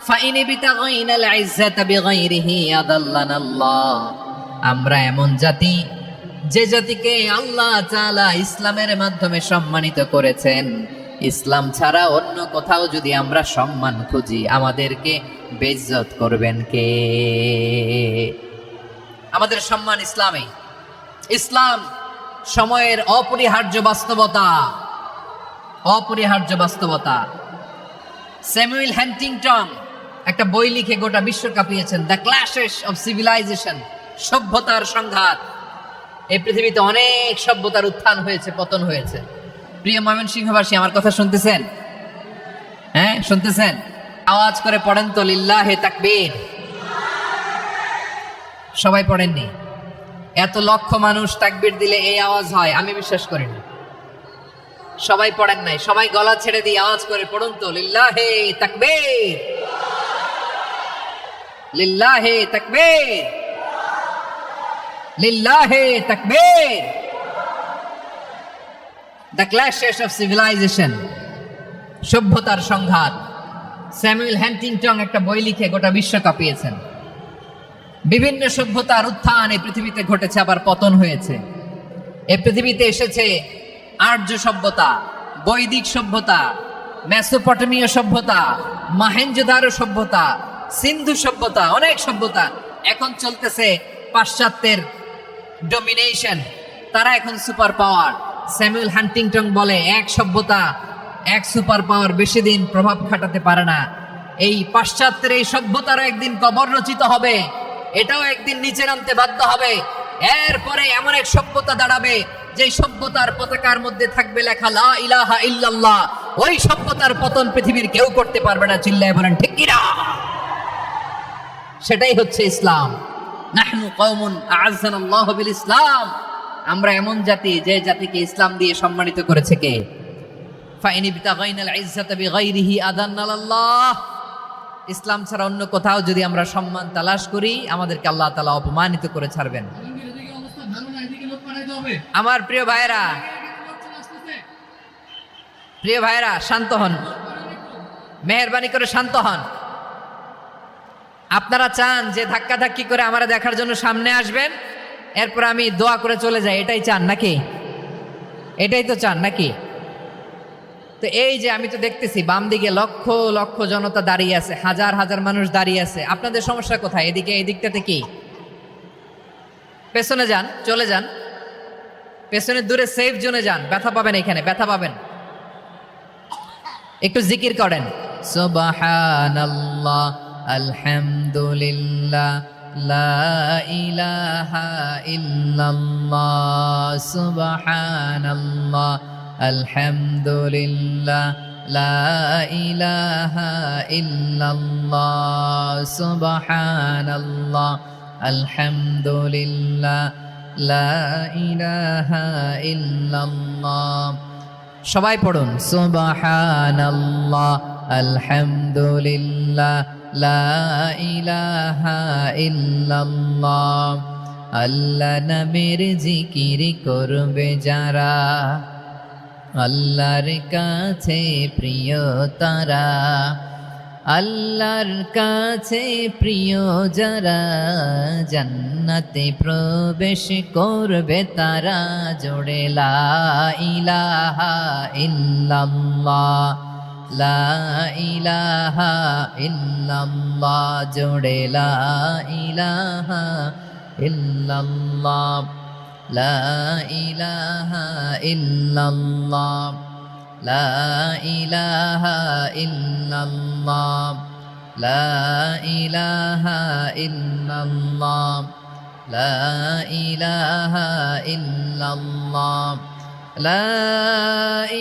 ফাইন বিতাগাইনাল ইজ্জাতা বিগাইরিহি আদাল্লানাল্লাহ। আমরা এমন জাতি, যে জাতিকে আল্লাহ তাআলা ইসলামের মাধ্যমে সম্মানিত করেছেন। ইসলাম ছাড়া অন্য কোথাও যদি আমরা সম্মান খুঁজি, আমাদেরকে বেইজ্জত করবেন কে? আমাদের সম্মান ইসলামে। ইসলাম সময়ের অপরিহার্য বাস্তবতা, অপরিহার্য বাস্তবতা। স্যামুয়েল হ্যান্টিংটন একটা বই লিখে গোটা বিশ্ব কাঁপিয়েছেন, দ্য ক্ল্যাশেস অফ সিভিলাইজেশন, সভ্যতার সংঘাত। এই পৃথিবীতে অনেক সভ্যতার উত্থান হয়েছে, পতন হয়েছে। প্রিয় ময়মনসিংহবাসী, আমার কথা শুনতেছেন? হ্যাঁ, শুনতেছেন? আওয়াজ করে পড়েন তো, লিল্লাহে তাকবীর। সবাই পড়েননি? এত লক্ষ মানুষ তাকবীর দিলে এই আওয়াজ হয়, আমি বিশ্বাস করি না। সবাই পড়েন নাই, সবাই গলা ছেড়ে দিয়ে আওয়াজ করে পড়ুন তো, লিল্লাহে তাকবীর, লিল্লাহে তাকবীর, লিল্লাহে তাকবীর। দ্য ক্ল্যাশেস অফ সিভিলাইজেশন, সভ্যতার সংঘাত। স্যামুয়েল হ্যান্টিংটন একটা বই লিখে গোটা বিশ্ব কাঁপিয়েছেন। বিভিন্ন সভ্যতার উত্থান এই পৃথিবীতে ঘটেছে, আবার পতন হয়েছে। এই পৃথিবীতে এসেছে আর্য সভ্যতা, বৈদিক সভ্যতা, মেসোপটেমীয় সভ্যতা, মহেঞ্জোদারো সভ্যতা, সিন্ধু সভ্যতা, অনেক সভ্যতা। এখন চলতেছে পাশ্চাত্যের ডমিনেশন, তারা এখন সুপার পাওয়ার। স্যামুয়েল হান্টিংটন বলে, এক সভ্যতা, এক সুপার পাওয়ার বেশি দিন প্রভাব খাটাতে পারে না। এই পাশ্চাত্যের এই সভ্যতারও একদিন কবর রচিত হবে, এটাও একদিন নিচে নামতে বাধ্য হবে। এরপরে এমন এক সভ্যতা দাঁড়াবে, যে সভ্যতার পতাকার মধ্যে থাকবে লেখা লা ইলাহা ইল্লাল্লাহ। ওই সভ্যতার পতন পৃথিবীর কেউ করতে পারবে না, চিল্লায় বলেন ঠিক কিনা? সেটাই হচ্ছে ইসলাম। নাহনু কওমুন আ'আজ্জানাল্লাহু বিল ইসলাম, আমরা এমন জাতি, যে জাতিকে ইসলাম দিয়ে সম্মানিত করেছে কে? ফাইন বিতাগাইনাল ইজ্জাতা বিগাইরিহি আদান্নাল্লাহ। ইসলাম ছাড়া অন্য কোথাও যদি আমরা সম্মান তালাশ করি, আমাদেরকে আল্লাহ তাআলা অপমানিত করে ছাড়বেন। আমার প্রিয় ভাইরা, প্রিয় ভাইরা, শান্ত হন, মেহেরবানি করে শান্ত হন। আপনারা চান যে ধাক্কা ধাক্কি করে আমারা দেখার জন্য সামনে আসবেন, এরপর আমি দোয়া করে চলে যাই, এটাই চান নাকি? এটাই তো চান নাকি? তো এই যে আমি তো দেখতেছি বাম দিকে লক্ষ লক্ষ জনতা দাঁড়িয়ে আছে, হাজার হাজার মানুষ দাঁড়িয়ে আছে। আপনাদের সমস্যা কোথায়? এদিকে, এই দিকটাতে কি? পেছনে যান, চলে যান, পেছনে দূরে সেফ জোনে যান। ব্যথা পাবেন, এখানে ব্যথা পাবেন। একটু জিকির করেন, সুবহানাল্লাহ, আলহামদুলিল্লাহ, লা ইলাহা ইল্লাল্লাহ, সুবহানাল্লাহ, আলহামদুলিল্লাহ, লা ইলাহা ইল্লাল্লাহ, সুবহানাল্লাহ, আলহামদুলিল্লাহ, লা ইলাহা ইল্লাল্লাহ। সবাই পড়ুন, সুবহানাল্লাহ, আলহামদুলিল্লাহ, লা ইলাহা ইল্লাল্লাহ, আল্লাহ নামের জিকির করবে যারা, আল্লাহর কাছে প্রিয় তারা, আল্লাহর কাছে প্রিয় যারা, জান্নাতে প্রবেশ করবে তারা। জোড়ে লা ইলাহা ইল্লাল্লাহ, লা ইলাহা ইল্লাল্লাহ, জোড়ে লা ইলাহা ইল্লাল্লাহ, লা ইলাহা ইল্লাল্লাহ, লা ইলাহা ইল্লাল্লাহ, লা ইলাহা ইল্লাল্লাহ, লা ইলাহা ইল্লাল্লাহ, লা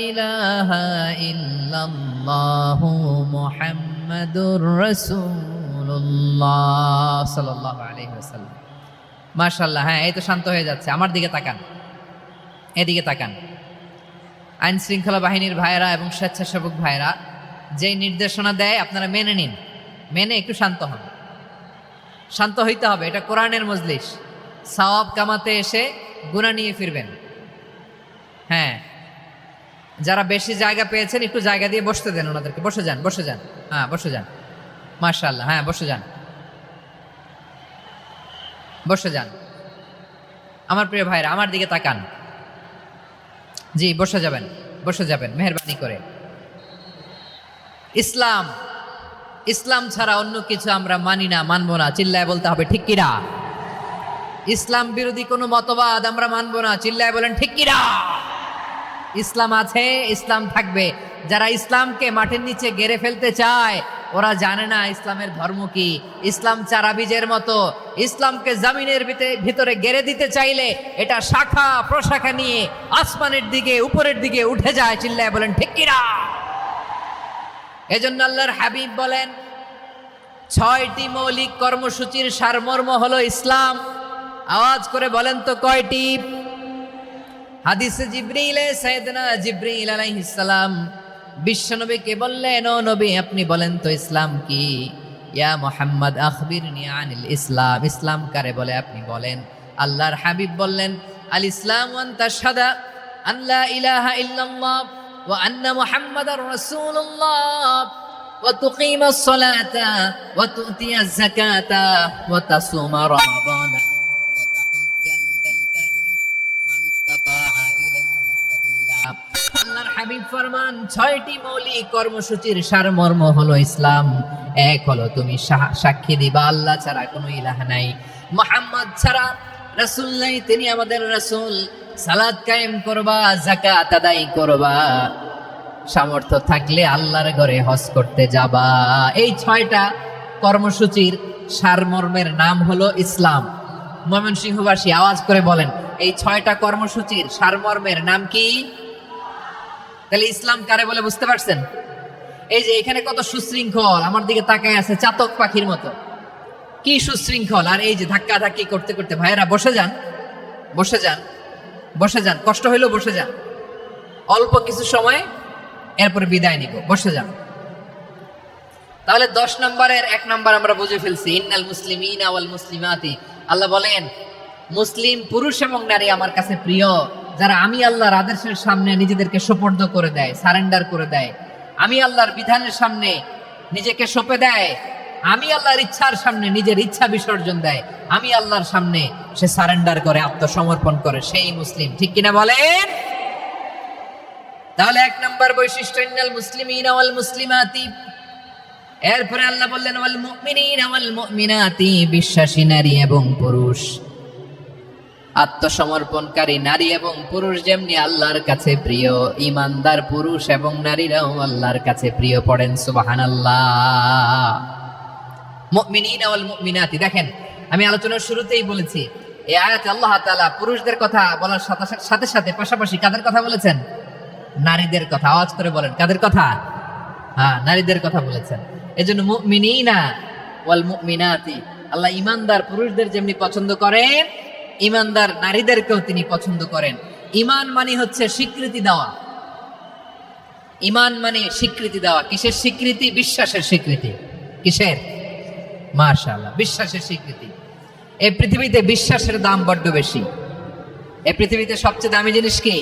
ইলাহা ইল্লাল্লাহ মুহাম্মাদুর রাসূলুল্লাহ সাল্লাল্লাহু আলাইহি ওয়াসাল্লাম। মাশাআল্লাহ। হ্যাঁ, এই তো শান্ত হয়ে যাচ্ছে। আমার দিকে তাকান, এদিকে তাকান। আইন শৃঙ্খলা বাহিনীর ভাইরা এবং স্বেচ্ছাসেবক ভাইরা যেই নির্দেশনা দেয় আপনারা মেনে নিন, মেনে একটু শান্ত হন। শান্ত হইতে হবে, এটা কোরআনের মজলিস। সওয়াব কামাতে এসে গুনাহ নিয়ে ফিরবেন। হ্যাঁ, যারা বেশি জায়গা পেয়েছেন একটু জায়গা দিয়ে বসতে দেন ওনাদেরকে। বসে যান, বসে যান। হ্যাঁ, বসে যান। মাশাআল্লাহ। হ্যাঁ, বসে যান, বসে যান। আমার প্রিয় ভাইরা আমার দিকে তাকান। জি, বসে যাবেন, বসে যাবেন মেহেরবানি করে। ইসলাম, ইসলাম ছাড়া অন্য কিছু আমরা মানি না, মানবো না। চিল্লায় বলতে হবে ঠিক কিনা। ইসলাম বিরোধী কোনো মতবাদ আমরা মানবো না। চিল্লায় বলেন ঠিক কিনা। ইসলাম আছে, ইসলাম থাকবে। যারা ইসলামকে মাটির নিচে গেড়ে ফেলতে চায় ওরা জানে না ইসলামের ধর্ম কি। ইসলাম চারা বীজের মতো, ইসলামকে জমিনের ভিতরে গেড়ে দিতে চাইলে এটা শাখা প্রশাখা নিয়ে আসমানের দিকে উপরের দিকে উঠে যায়। চিল্লায় বলেন ঠিক কিনা। এজন্য আল্লাহর হাবিব বলেন 6টি মৌলিক কর্মসূচির সারমর্ম হলো ইসলাম। আওয়াজ করে বলেন তো কয়টি? হাদিসে জিবরিলে সাইয়েদনা জিবরিল আলাইহিস সালাম বিশ্বনবীকে বললেন, ও নবী আপনি বলেন তো ইসলাম কি? ইয়া মুহাম্মদ আখবিরনি আনিল ইসলাম। ইসলাম কারে বলে আপনি বলেন। আল্লাহর হাবিব বললেন, আল ইসলাম আন তাশহাদা আন লা ইলাহা ইল্লাল্লাহ ওয়া আন্না মুহাম্মাদার রাসূলুল্লাহ ওয়া তুকিমাস সালাতা ওয়া তুতিয়াজ যাকাতা ওয়া তাসুমা রমাদান ওয়া তাহুজ্জাল বাইতা মান ইসতাতাআ ইলাইহি সাবিলা। আল্লাহর হাবিব ফরমান 6টি মৌলিক কর্মসূচির সারমর্ম হলো ইসলাম। এক হলো তুমি সাক্ষী দিবা আল্লাহ ছাড়া কোনো ইলাহ নাই, মুহাম্মদ ছাড়া রাসূল নাই, তিনি আমাদের রাসূল। সালাত কায়েম করবা, যাকাত আদায় করবা, সামর্থ্য থাকলে আল্লাহর ঘরে হজ করতে যাবা। এই 6টা কর্মসূচির সারমর্মের নাম হলো ইসলাম। ময়মনসিংহবাসী আওয়াজ করে বলেন, এই 6টা কর্মসূচির সারমর্মের নাম কি? তাহলে ইসলাম কারে বলে বুঝতে পারছেন? এই যে এখানে কত সুশৃঙ্খল, আমার দিকে তাকায় আছে চাতক পাখির মতো, কি সুশৃঙ্খল। আর এই যে ধাক্কা ধাক্কি করতে করতে, ভাইয়েরা বসে যান, বসে যান, বসে যান। কষ্ট হইলেও বসে যান, অল্প কিছু সময়, এরপরে বিদায় নিব। বসে যান। তাহলে 10 নম্বরের 1 নম্বর আমরা বুঝে ফেলছি। ইন্নাল মুসলিমিনা ওয়াল মুসলিমাতি। আল্লাহ বলেন মুসলিম পুরুষ এবং নারী আমার কাছে প্রিয়, যারা আমি আল্লাহর আদেশের সামনে নিজেদেরকে সোপর্দ করে দেয়, সারেন্ডার করে দেয়। আমি আল্লাহর বিধানের সামনে নিজেকে সঁপে দেয়। আমি আল্লাহর ইচ্ছার সামনে নিজের ইচ্ছা বিসর্জন দেয়। আমি আল্লাহর সামনে সে সারেন্ডার করে, আত্মসমর্পণ করে, সেই মুসলিম। ঠিক কিনা বলেন? তাহলে 1 নম্বর বৈশিষ্ট্য ইন্নাল মুসলিমিনা ওয়াল মুসলিমাতি। এরপরে আল্লাহ বললেন ওয়াল মুমিনিনা ওয়াল মুমিনাতি, বিশ্বাসী নারী এবং পুরুষ, আত্মসমর্পণকারী নারী এবং পুরুষ যেমনি আল্লাহর কাছে প্রিয়, ঈমানদার পুরুষ এবং নারীরাও আল্লাহর কাছে প্রিয়। পড়েন সুবহানাল্লাহ। মুমিনিনা ওয়াল মুমিনাতি। দেখেন, আমি আলোচনার শুরুতেই বলেছি এই আয়াতে আল্লাহ তাআলা পুরুষদের কথা বলার সাথে সাথে পাশাপাশি কাদের কথা বলেছেন? নারীদের কথা। আওয়াজ করে বলেন কাদের কথা? হ্যাঁ, নারীদের কথা বলেছেন। এজন্য মুমিনিনা ওয়াল মুমিনাতি, আল্লাহ ঈমানদার পুরুষদের যেমনি পছন্দ করেন, ঈমানদার নারীদেরকেও তিনি পছন্দ করেন। ঈমান মানে হচ্ছে স্বীকৃতি দেওয়া। ঈমান মানে স্বীকৃতি দেওয়া। কিসের স্বীকৃতি? বিশ্বাসের স্বীকৃতি। কিসের? মাশাআল্লাহ, বিশ্বাসের স্বীকৃতি। এই পৃথিবীতে বিশ্বাসের দাম বড্ড বেশি। এই পৃথিবীতে সবচেয়ে দামি জিনিস কি?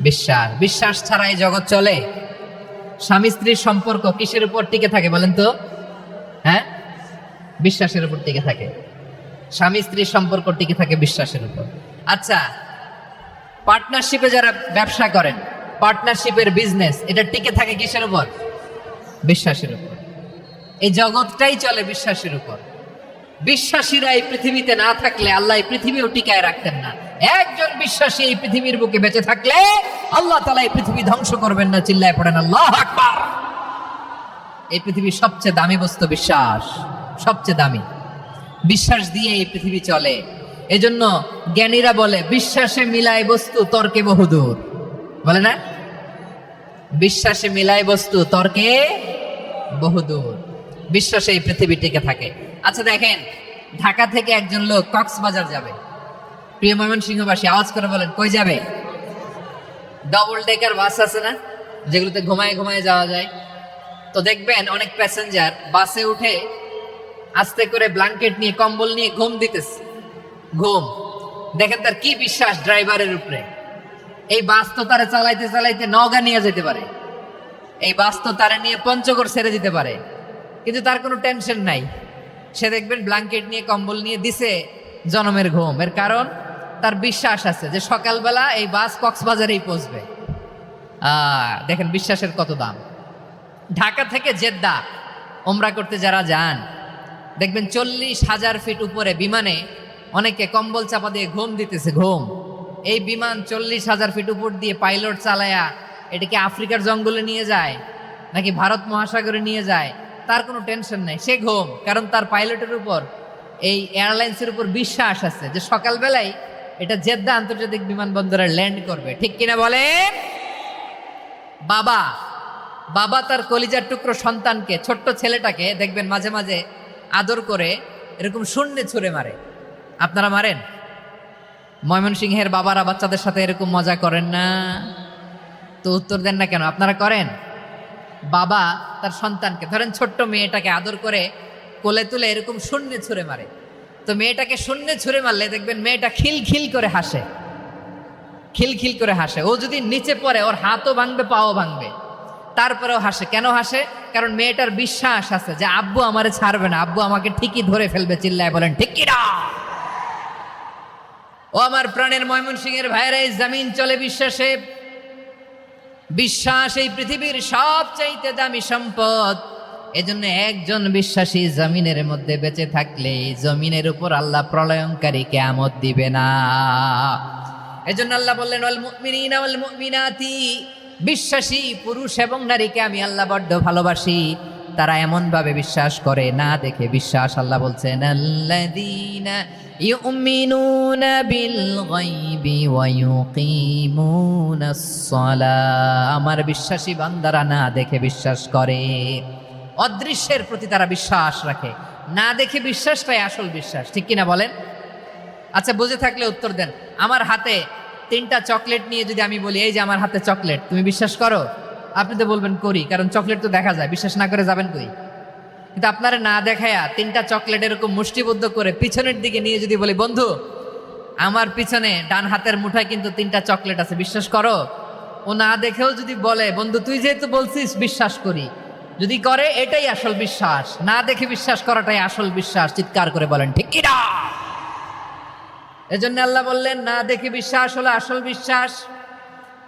বিশ্বাস। বিশ্বাস ছাড়া এই জগৎ চলে? স্বামী স্ত্রীর সম্পর্ক কিসের উপর টিকে থাকে বলেন তো? হ্যাঁ, বিশ্বাসের উপর টিকে থাকে। স্বামী স্ত্রীর সম্পর্ক টিকে থাকে বিশ্বাসের উপর। আচ্ছা, পার্টনারশিপে যারা ব্যবসা করেন, পার্টনারশিপের বিজনেস, এটা টিকে থাকে কিসের উপর? বিশ্বাসের উপর। এই জগৎটাই চলে বিশ্বাসের উপর। বিশ্বাসীরা এই পৃথিবীতে না থাকলে আল্লাহ এই পৃথিবীও টিকায় রাখতেন না। একজন বিশ্বাসী এই পৃথিবীর বুকে বেঁচে থাকলে আল্লাহ তাআলা এই পৃথিবী ধ্বংস করবেন না। চিল্লায় পড়েন আল্লাহু আকবার। এই পৃথিবীর সবচেয়ে দামি বস্তু বিশ্বাস, সবচেয়ে দামি। বিশ্বাস দিয়ে এই পৃথিবী চলে। এজন্য জ্ঞানীরা বলে বিশ্বাসে মিলায় বস্তু তর্কে বহুদূর, বলে না? বিশ্বাসে মিলায় বস্তু তর্কে বহুদূর। বিশ্বাসে এই পৃথিবী টিকে থাকে। আচ্ছা দেখেন, ঢাকা থেকে একজন লোক কক্সবাজার যাবে। প্রিয় ময়মনসিংহবাসী আওয়াজ করে বলেন, কই যাবে? ডবল ডেকার বাস আছে না, যেগুলোতে ঘুমায় ঘুমায় যাওয়া যায়। তো দেখবেন অনেক প্যাসেঞ্জার বাসে উঠে আস্তে করে ব্ল্যাঙ্কেট নিয়ে কম্বল নিয়ে ঘুম দিতেছে। ঘুম দেখেন তার কি বিশ্বাস ড্রাইভারের উপরে। এই বাস তো তারা চালাইতে চালাইতে নওগাঁ নিয়ে যেতে পারে, এই বাস তো তারা নিয়ে পঞ্চগড় ছেড়ে দিতে পারে, কিন্তু তার কোনো টেনশন নাই। সে দেখবেন ব্ল্যাঙ্কেট নিয়ে কম্বল নিয়ে দিছে জনমের ঘুম। এর কারণ তার বিশ্বাস আছে যে সকালবেলা এই বাস কক্সবাজারেই পৌঁছবে। দেখেন বিশ্বাসের কত দাম। ঢাকা থেকে জেদ্দা ওমরা করতে যারা যান, দেখবেন 40,000 ফিট উপরে বিমানে অনেকে কম্বল চাপা দিয়ে ঘুম দিতেছে। ঘুম। এই বিমান 40,000 ফিট উপর দিয়ে পাইলট চালায়া এটাকে আফ্রিকার জঙ্গলে নিয়ে যায় নাকি ভারত মহাসাগরে নিয়ে যায়, তার কোনো টেনশন নাই। সে ঘুম, কারণ তার পাইলটের উপর, এই এয়ারলাইন্সের উপর বিশ্বাস আছে যে সকালবেলায় এটা জেদ্দা আন্তর্জাতিক বিমানবন্দরে ল্যান্ড করবে। ঠিক কিনা বলেন? বাবা বাবা তার কলিজার টুকরো সন্তানকে, ছোট্ট ছেলেটাকে দেখবেন মাঝে মাঝে আদর করে এরকম শূন্যে ছুঁড়ে মারে। আপনারা মারেন? ময়মনসিংহের বাবারা বাচ্চাদের সাথে এরকম মজা করেন না? তো উত্তর দেন না কেন? আপনারা করেন? বাবা তার সন্তানকে, ধরেন ছোট্ট মেয়েটাকে আদর করে কোলে তুলে এরকম শূন্যে ছুঁড়ে মারে। তো মেয়েটাকে শূন্যে ছুঁড়ে মারলে দেখবেন মেয়েটা খিলখিল করে হাসে, খিলখিল করে হাসে। ও যদি নিচে পড়ে ওর হাতও ভাঙবে, পাও ভাঙবে, তারপরেও হাসে। কেন হাসে? কারণ মেয়েটার বিশ্বাস আছে যে আব্বু আমারে ছাড়বে না, আব্বু আমাকে ঠিকই ধরে ফেলবে। চিল্লায় বলেন ঠিক কিনা? ও আমার প্রাণের ময়মনসিংহের ভাইরা, এই জমিন চলে বিশ্বাসে। বিশ্বাস এই পৃথিবীর সবচাইতে দামি সম্পদ। এজন্য একজন বিশ্বাসী জমিনের মধ্যে বেঁচে থাকলে জমিনের উপর আল্লাহ প্রলয়ঙ্কারী কিয়ামত দিবে না। এজন্য আল্লাহ বললেন, ওয়াল মুমিনিনা ওয়াল মুমিনাতি, বিশ্বাসী পুরুষ এবং নারীকে আমি আল্লাহ বড্ড ভালোবাসি। তারা এমন ভাবে বিশ্বাস করে না দেখে বিশ্বাস। আল্লাহ বলছেন, আল্লাযীনা ইউমিনুনা বিল গায়বি ওয়া ইউকিমুনাস সালাহ। আমার বিশ্বাসী বান্দারা না দেখে বিশ্বাস করে। অদৃশ্যের প্রতি তারা বিশ্বাস রাখে, না দেখে বিশ্বাসটাই আসল বিশ্বাস। ঠিক কিনা বলেন? আচ্ছা, বুঝে থাকলে উত্তর দেন। আমার হাতে 3টা চকলেট নিয়ে যদি আমি বলি, এই যে আমার হাতে চকলেট, তুমি বিশ্বাস করো? আপনি তো বলবেন করি, কারণ চকলেট তো দেখা যায়। বিশ্বাস না করে যাবেন কই? কিন্তু আপনারা না দেখায়া 3টা চকলেট এরকম মুষ্টিবদ্ধ করে পিছনের দিকে নিয়ে যদি বলি, বন্ধু আমার পিছনে ডান হাতের মুঠায় কিন্তু 3টা চকলেট আছে, বিশ্বাস করো? ও না দেখেও যদি বলে, বন্ধু তুই যেহেতু বলছিস বিশ্বাস করি, যদি করে এটাই আসল বিশ্বাস। না দেখে বিশ্বাস করাটাই আসল বিশ্বাস। চিৎকার করে বলেন ঠিক কিনা? এজন্য আল্লাহ বললেন, না দেখে বিশ্বাস হলো আসল বিশ্বাস।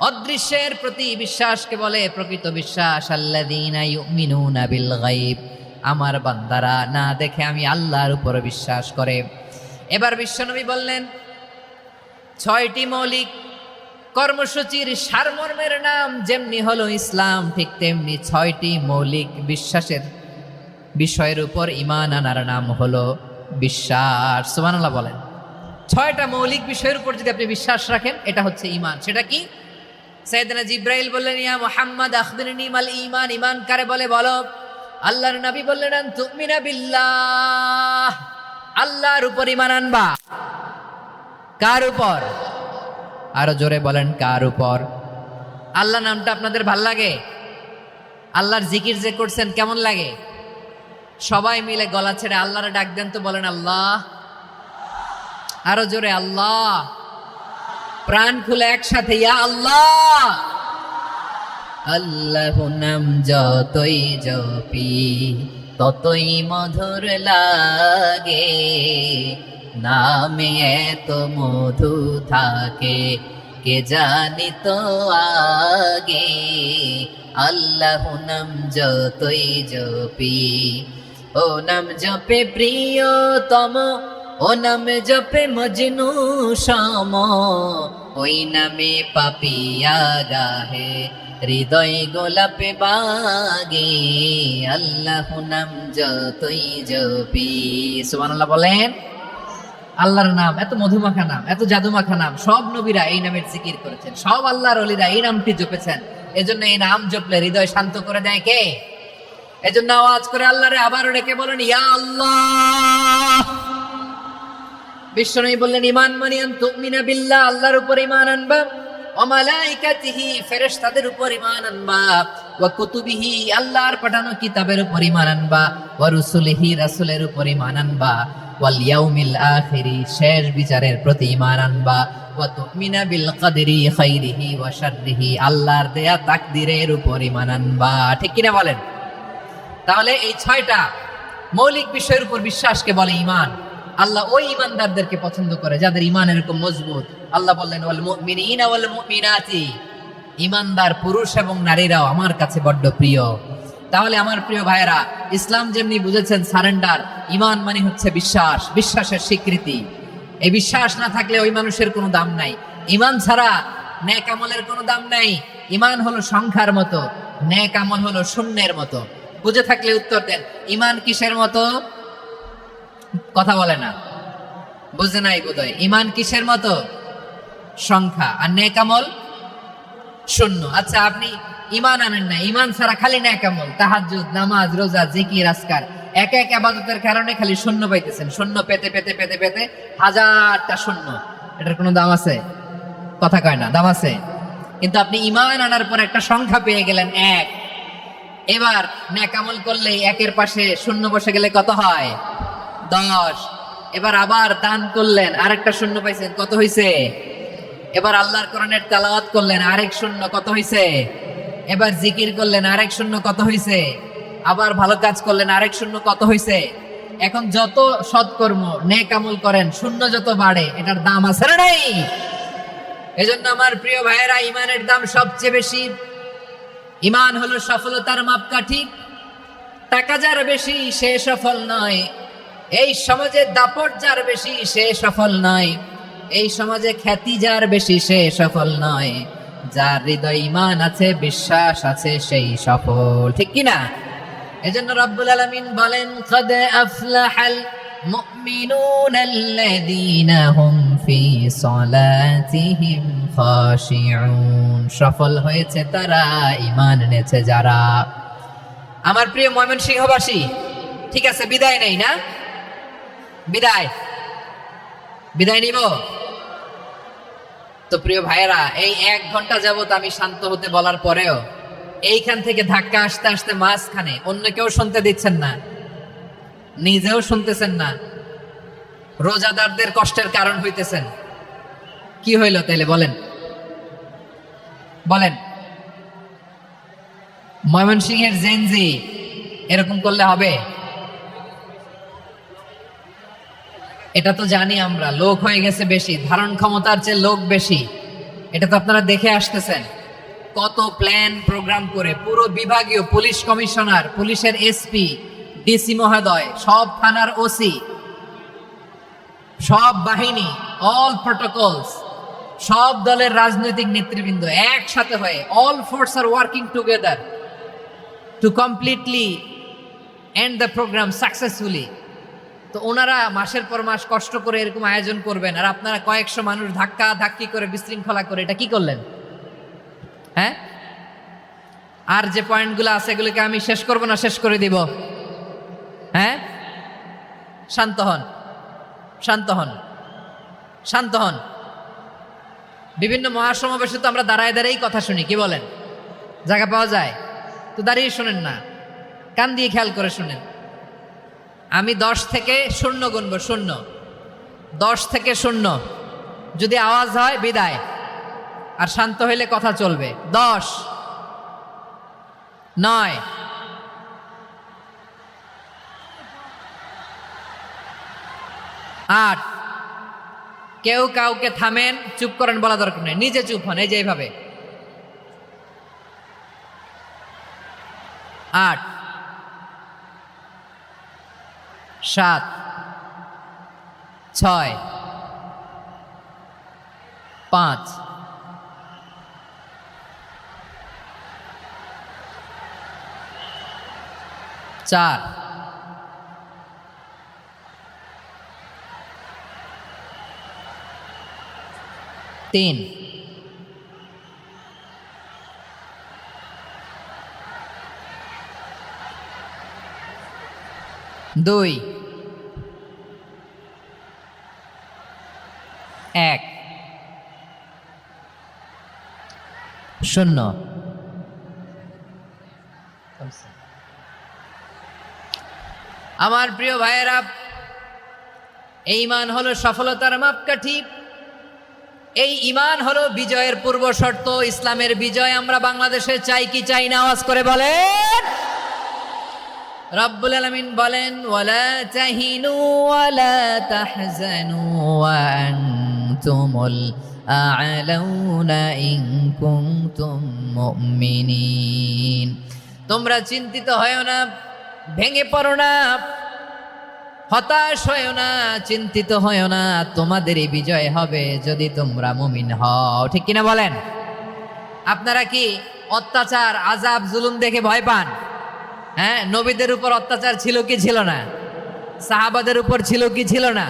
অদৃশ্যের প্রতি বিশ্বাসকে বলে প্রকৃত বিশ্বাস। আল্লাযীনা ইউমিনুনা বিল গায়ব, আমার বান্দারা না দেখে আমি আল্লাহর উপর বিশ্বাস করে। এবার বিশ্বনবী বললেন, 6টি মৌলিক কর্মসূচির সারমর্মের নাম যেমনি হলো ইসলাম, ঠিক তেমনি 6টি মৌলিক বিশ্বাসের বিষয়ের উপর ঈমান আনার নাম হলো বিশ্বাস। সুবহানাল্লাহ বলেন। 6টা মৌলিক বিষয়ের উপর যদি আপনি বিশ্বাস রাখেন, এটা হচ্ছে ঈমান। সেটা কি? সাইয়েদনা জিব্রাইল বললেন, ইয়া মুহাম্মদ আখবিরনি মাল ঈমান। ঈমান কারে বলে বলো? আল্লাহর নবী বললেন, আন তুমিনা বিল্লাহ, আল্লাহর উপর ঈমান আনবা। কার উপর? আরো জোরে বলেন, কার উপর? আল্লাহ নামটা আপনাদের ভাল লাগে? আল্লাহর জিকির যে করছেন কেমন লাগে? সবাই মিলে গলা ছেড়ে আল্লাহরে ডাক দেন তো, বলেন আল্লাহ। আরো জোরে আল্লাহ, প্রাণ খুলে একসাথে ইয়া আল্লাহ। আল্লাহু নাম যতই জপি ততই মধুর লাগে, নামে এত মধু থাকে কে জানি তো আগে। আল্লাহু নাম যতই জপি, ও নাম জপে প্রিয়তম, ও নাম জপে মজনু সম, ওই নামে পাপিয়া গাহে হৃদয় গোলাপে বাগে। আল্লাহু নাম যতই জপি, সুবহানাল্লাহ বলেন। আল্লাহর নাম এত মধুমাখা নাম, এত জাদুমাখা নাম, সব নবীরা এই নামের জিকির করেছেন, সব আল্লাহর ওলিরা এই নামটি জপেছেন। এজন্য এই নাম জপলে হৃদয় শান্ত করে দেয় কে? এজন্য আওয়াজ করে আল্লাহরে আবারও ডেকে বলেন ইয়া আল্লাহ। বিশ্বনবী বললেন ঈমান মানে আন তুমিনা বিল্লাহ, আল্লাহর উপর ঈমান আনবা, ওয়া মালাইকাতিহি ফেরেশতাদের উপর ঈমান আনবা, ওয়া কুতুবিহি আল্লাহর পাঠানো কিতাবের উপর ঈমান আনবা, ওয়া রুসুলিহি রাসূলের উপর ঈমান আনবা, ওয়াল ইয়াউমিল আখিরি শেষ বিচারের প্রতি ঈমান আনবা, ওয়া তুমিনা বিল কদরি খাইরিহি ওয়া শাররিহি আল্লাহর দেয়া তাকদীরের উপর ঈমান আনবা। ঠিক কিনা বলেন? তাহলে এই 6টা মৌলিক বিষয়ের উপর বিশ্বাসকে বলে ঈমান। আল্লাহ ওই ঈমানদারদেরকে পছন্দ করে যাদের ঈমান এরকম মজবুত। আল্লাহ বললেন ওয়াল মুমিনিনা ওয়াল মুমিনাতি, ঈমানদার পুরুষ এবং নারীরাও আমার কাছে বড্ড প্রিয়। তাহলে আমার প্রিয় ভাইয়েরা, ইসলাম যেমনি বুঝেছেন সারেন্ডার, ঈমান মানে হচ্ছে বিশ্বাস, বিশ্বাসের স্বীকৃতি। এই বিশ্বাস না থাকলে ওই মানুষের কোনো দাম নাই। ঈমান ছাড়া নেক আমলের কোনো দাম নাই। ঈমান হলো সংখ্যার মতো, নেক আমল হলো শূন্যের মতো। বুঝে থাকলে উত্তর দেন, ঈমান কিসের মতো? কথা বলে না, বুঝে নাই বোধহয়। ঈমান কিসের মতো? সংখ্যা। আর নেক আমল শূন্য। আচ্ছা, আপনি ঈমান আনেন না, ঈমান ছাড়া খালি নেক আমল, তাহাজ্জুদ, নামাজ, রোজা, জিকির, আজকার, এক এক ইবাদতের কারণে খালি শূন্য পাইতেছেন। শূন্য পেতে পেতে পেতে পেতে হাজারটা শূন্য। এটার কোনো দাম আছে? কথা কয় না, দাম আছে। কিন্তু আপনি ঈমান আনার পর একটা সংখ্যা পেয়ে গেলেন, এক। এবার নেক আমল করলে একের পাশে শূন্য বসে গেলে কত হয়? 10। এবার আবার দান করলেন, আরেকটা শূন্য পাইছেন, কত হইছে? এবার আল্লাহর কোরআনের তেলাওয়াত করলেন, আরেক শূন্য, কত হইছে? এবার জিকির করলেন, আরেক শূন্য, কত হইছে? আবার ভালো কাজ করলেন, আরেক শূন্য, কত হইছে? এখন যত সৎকর্ম নেক আমল করেন, শূন্য যত বাড়ে, এটার দাম আছে না নাই? এজন্য আমার প্রিয় ভাইয়েরা, ঈমানের দাম সবচেয়ে বেশি। ঈমান হলো সফলতার মাপকাঠি। টাকা যার বেশি সে সফল নয়, এই সমাজে দাপট যার বেশি সে সফল নয়, এই সমাজে খ্যাতি যার বেশি সে সফল নয়, যার হৃদয় ঈমান আছে, বিশ্বাস আছে, সেই সফল। ঠিক কিনা? এজন্য রব্বুল আলামিন বলেন কদ আফলাহাল মুমিনুনাল্লাযীনা হুম ফি সালাতিহিম খাশিউন, সফল হয়েছে তারা, ঈমান এনেছে যারা। আমার প্রিয় ময়মনসিংহবাসী, ঠিক আছে, বিদায় নেই না? বিদায় নিব তো? প্রিয় ভাইয়েরা, এই 1 ঘন্টা যাবত আমি শান্ত হতে বলার পরেও এইখান থেকে ধাক্কা আসতে আসতে মাঝখানে অন্য কেউ শুনতে দিচ্ছেন না, নিজেও শুনতেছেন না, রোজাদারদের কষ্টের কারণ হইতেছেন। কি হইল তাইলে বলেন? ময়মনসিংহের জেনজি এরকম করলে হবে? এটা তো জানি আমরা, লোক হয়ে গেছে বেশি, ধারণ ক্ষমতার চেয়ে লোক বেশি। এটা তো আপনারা দেখে আসতেছেন, কত প্ল্যান প্রোগ্রাম করে পুরো বিভাগীয় পুলিশ কমিশনার, পুলিশের এসপি, ডিসি মহোদয়, সব থানার ওসি, সব বাহিনী, অল প্রটোকলস, সব দলের রাজনৈতিক নেতৃবৃন্দ একসাথে হয়ে, all force are working together to completely end the programme successfully. তো ওনারা মাসের পর মাস কষ্ট করে এরকম আয়োজন করবেন, আর আপনারা কয়েকশো মানুষ ধাক্কা ধাক্কি করে বিশৃঙ্খলা করে এটা কি করলেন? হ্যাঁ, আর যে পয়েন্টগুলো আছে এগুলোকে আমি শেষ করব না শেষ করে দিব? হ্যাঁ, শান্ত হন, শান্ত হন, শান্ত হন। বিভিন্ন মহাসমাবেশে তো আমরা দাঁড়ায় দাঁড়িয়েই কথা শুনি, কি বলেন? জায়গা পাওয়া যায় তো দাঁড়িয়ে শোনেন না, কান দিয়ে খেয়াল করে শুনেন। আমি 10 থেকে 0 গুনবো, 0। 10 থেকে 0, যদি আওয়াজ হয় বিদায়, আর শান্ত হইলে কথা চলবে। 10, 9, 8, কেউ কাউকে থামেন, চুপ করেন বলা দরকার নেই, নিজে চুপ হন, এই যে এইভাবে। 8, 7, 6, 5, 4, 3, 2, 1, 0। আমার প্রিয় ভাইয়েরা, এই ঈমান হলো সফলতার মাপকাঠি, এই ঈমান হলো বিজয়ের পূর্ব শর্ত। ইসলামের বিজয় আমরা বাংলাদেশে চাই কি চাই না? আওয়াজ করে বলেন। রব্বুল আলামিন বলেন, ওয়ালা তাহিনু ওয়ালা তাহজানু ওয়া আনতুমুল আ'লাউনা ইন কুনতুম মুমিনিন। তোমরা চিন্তিত হয়ো না, ভেঙে পড়ো না, হতাশ হয়ো না, চিন্তিত হয়ো না, তোমাদেরই বিজয় হবে যদি তোমরা মুমিন হও। ঠিক কিনা বলেন? আপনারা কি অত্যাচার, আযাব, জুলুম দেখে ভয় পান? হ্যাঁ, নবীদের উপর অত্যাচার ছিল কি ছিল না? সাহাবাদের উপর ছিল কি ছিল না?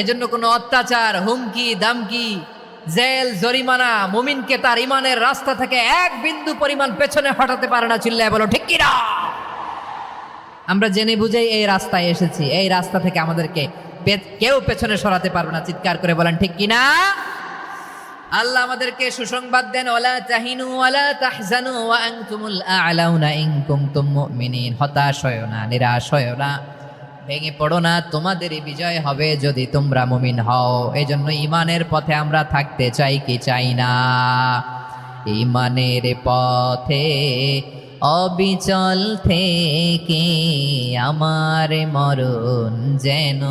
এজন্য কোনো অত্যাচার, হুমকি, দামকি, জেল, জরিমানা মুমিনকে তার ইমানের রাস্তা থেকে এক বিন্দু পরিমাণ পেছনে হটাতে পারে না। চিল্লায় বলো ঠিক কিনা? আমরা জেনে বুঝেই এই রাস্তায় এসেছি, এই রাস্তা থেকে আমাদেরকে কেউ পেছনে সরাতে পারবে না। চিৎকার করে বলেন ঠিক কিনা? আল্লাহ আমাদেরকে সুসংবাদ দেন, ওয়ালা তাহিনু ওয়ালা তাহজানু ওয়া আনতুমুল আ'লাউনা ইন কুনতুম মুমিনিন। হতাশ হয়ো না, নিরাশ হয়ো না, ভেঙে পড়ো না, তোমাদেরই বিজয় হবে যদি তোমরা মুমিন হও। এই জন্য ইমানের পথে আমরা থাকতে চাই কি চাই না? ইমানের পথে অবিচল থেকে আমার মরণ যেন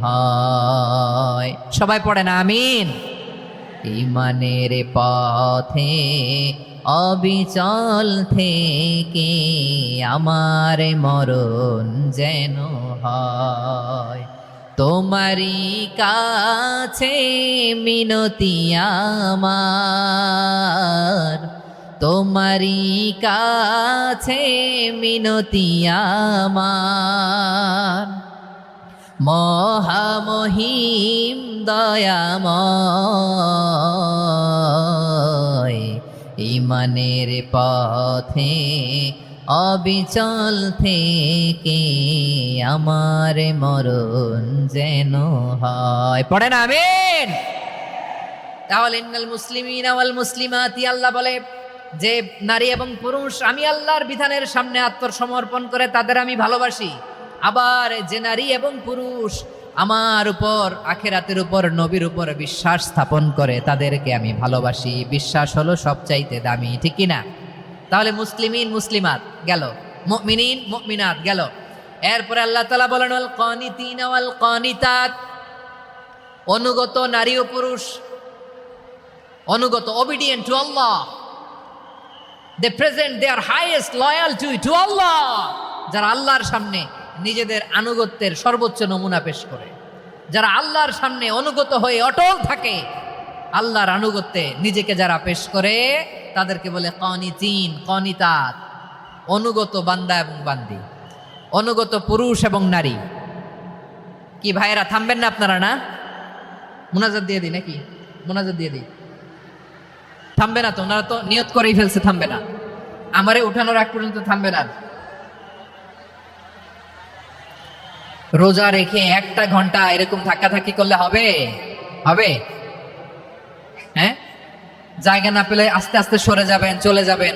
হয়। সবাই পড়েন আমিন। ইমানের পথে অবিচল থেকে আমার মরণ যেন হয়। তোমারই কাছে মিনতি আমার, তোমারই কাছে মিনতি আমার, মহামহিম দয়াময়। ইমানের পথে অবিচল থেকে আমার মরণ যেন হয়। পড়েন আমিন। তাহলে ইন্নাল মুসলিমিনা ওয়াল মুসলিমাতি, আল্লাহ বলে যে নারী এবং পুরুষ আমি আল্লাহর বিধানের সামনে আত্মসমর্পণ করে তাদের আমি ভালোবাসি। আবার যে নারী এবং পুরুষ আমার উপর, আখিরাতের উপর, নবীর উপর বিশ্বাস স্থাপন করে তাদেরকে আমি ভালোবাসি। বিশ্বাস হলো সবচাইতে দামি। ঠিক কিনা? তাহলে মুসলিমিন মুসলিমাত গেল, মুমিনিন মুমিনাত গেল। এরপরে আল্লাহ তাআলা বলেন, ওয়াল কানিতিনা ওয়াল কানিতাত, অনুগত নারী ও পুরুষ, অনুগত, obedient to Allah, they present their highest loyalty to Allah, যারা আল্লাহর সামনে নিজেদের আনুগত্যের সর্বোচ্চ নমুনা পেশ করে, যারা আল্লাহর সামনে অনুগত হয়ে অটল থাকে, আল্লাহর আনুগত্যে নিজেকে যারা পেশ করে তাদেরকে বলে কানিতিন, কানিতাত, অনুগত বান্দা এবং বান্দি, অনুগত পুরুষ এবং নারী। কি ভাইয়েরা থামবেন না আপনারা? না, মুনাজাত দিয়ে দিই নাকি? মুনাজাত দিয়ে দিই। থামবে না তো? ওনারা তো নিয়ত করেই ফেলছে থামবে না। আমারে উঠানোর আগ পর্যন্ত থামবে না। রোজা রেখে 1টা ঘন্টা এরকম ধাক্কাধাক্কি করলে হবে? হবে? হ্যাঁ, জায়গা না পেলে আস্তে আস্তে সরে যাবেন, চলে যাবেন।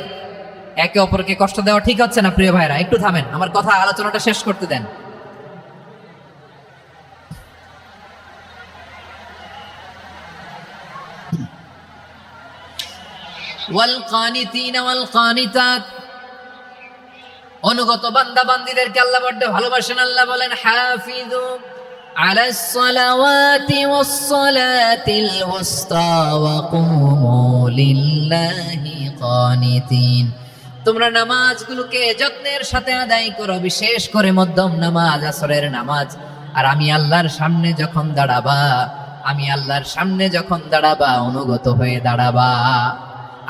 একে অপরকে কষ্ট দেওয়া ঠিক হচ্ছে না। প্রিয় ভাইরা একটু থামেন, আমার কথা, আলোচনাটা শেষ করতে দেন। ওয়াল কানিতিনা ওয়াল কানিতাত, অনুগত বান্দা বান্দীদেরকে আল্লাহ বড় ভালোবাসেন। আল্লাহ বলেন হাফিজু আলাস সালাওয়াতি ওয়াস সালাতিল ওয়াসতা ওয়া কুমু লিল্লাহি কানিতিন, তোমরা নামাজগুলোকে যত্নের সাথে আদায় করো, বিশেষ করে মধ্যম নামাজ, আসরের নামাজ। আর আমি আল্লাহর সামনে যখন দাঁড়াবা, আমি আল্লাহর সামনে যখন দাঁড়াবা অনুগত হয়ে দাঁড়াবা।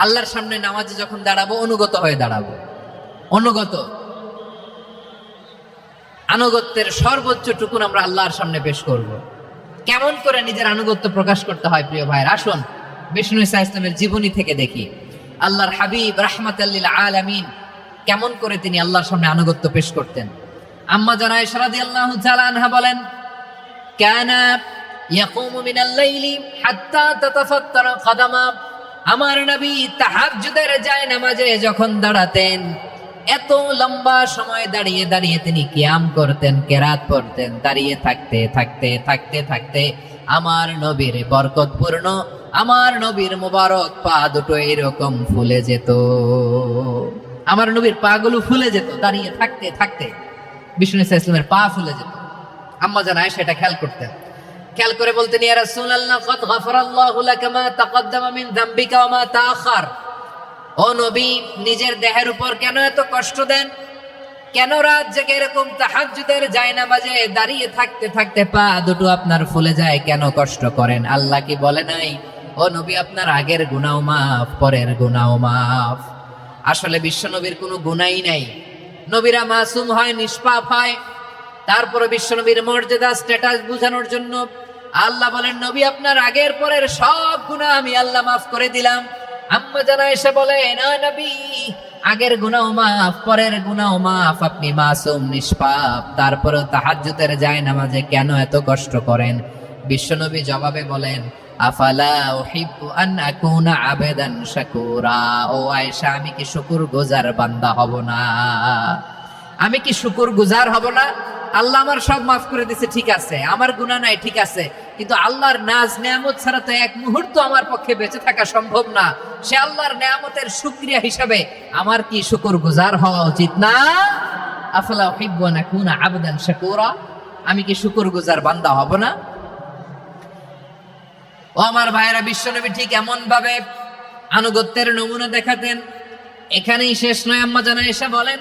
আল্লাহর সামনে নামাজে যখন দাঁড়াবো অনুগত হয়ে দাঁড়াবো। অনুগত, আনুগত্যের সর্বোচ্চ টুকুন আমরা আল্লাহর সামনে পেশ করব। কেমন করে নিজের আনুগত্য প্রকাশ করতে হয় প্রিয় ভাইয়ের, আসুন বিষ্ণু ঈসা ইসলামের জীবনী থেকে দেখি। আল্লাহর হাবিব রাহমাতাল লিল আলামিন কেমন করে তিনি আল্লাহর সামনে আনুগত্য পেশ করতেন। আম্মা জানা আয়েশা রাদিয়াল্লাহু তাআলা আনহা বলেন, কানা ইয়াকুমু মিনাল লাইলি হাত্তা তাতাফাত্তারা কদামা, আমার নবী তাহাজ্জুদের জায়নামাজে যখন দাঁড়াতেন, এত লম্বা সময় দাঁড়িয়ে দাঁড়িয়ে তিনি কিয়াম করতেন, কেরাত পড়তেন। দাঁড়িয়ে থাকতে থাকতে থাকতে থাকতে আমার নবীর বরকতপূর্ণ, আমার নবীর মোবারক পা দুটো এরকম ফুলে যেত। আমার নবীর পা গুলো ফুলে যেত দাঁড়িয়ে থাকতে থাকতে, বিষ্ণু ঈসা ইসলামের পা ফুলে যেত। আম্মা জান আয়েশা এটা খেয়াল করতেন। খেয়াল করে বলতেন, ইয়া রাসূলুল্লাহ কদ গফারাল্লাহু লাকা মা তাকদ্দামা মিন যামবিকা ওয়া মা তাআখার। ও নবী, নিজের দেহের উপর কেন এত কষ্ট দেন? কেন রাত জেগে এরকম তাহাজ্জুদের জায়নামাজে দাঁড়িয়ে থাকতে থাকতে পা দুটো আপনার ফুলে যায়? কেন কষ্ট করেন? আল্লাহ কি বলে নাই, ও নবী আপনার আগের গুনাহ মাফ, পরের গুনাহ মাফ? আসলে বিশ্ব নবীর কোনো গুনাহই নাই। নবীরা মাসুম হয়, নিষ্পাপ হয়। তারপরে বিশ্ব নবীর মর্যাদা, স্ট্যাটাস বোঝানোর জন্য আল্লাহ বলেন, নবী আপনার আগের পরের সব গুনাহ আমি আল্লাহ মাফ করে দিলাম। আম্মা জানা এসে বলে, না নবী, আগের গুনাহ মাফ, পরের গুনাহ মাফ, আপনি মাসুম, নিষ্পাপ, তারপরে তাহাজ্জুদের জায়নামাজে কেন এত কষ্ট করেন? বিশ্বনবী জবাবে বলেন, আফালা উহিব্বু আন আকুনা আবেদান শাকুরা। ও আয়েশা, আমি কি শুকরগুজার বান্দা হব না? আমি কি শুকরগুজার হব না? আল্লাহ আমার সব মাফ করে দিয়েছে, ঠিক আছে, আমার গুনাহ নাই, ঠিক আছে, কিন্তু আল্লাহর নাজ নেয়ামত ছাড়া তো এক মুহূর্ত আমার পক্ষে বেঁচে থাকা সম্ভব না। সে আল্লাহর নেয়ামতের শুকরিয়া হিসাবে আমার কি শুকরগুজার হওয়া উচিত না? আফালা উহিব্বু আন আকুনা আবদান শাকুরা, আমি কি শুকরগুজার বান্দা হব না? ও আমার ভাইয়েরা, বিশ্বনবী ঠিক এমন ভাবে আনুগত্যের নমুনা দেখাতেন। এখানেই শেষ নয়। আম্মা জানা এসে বলেন,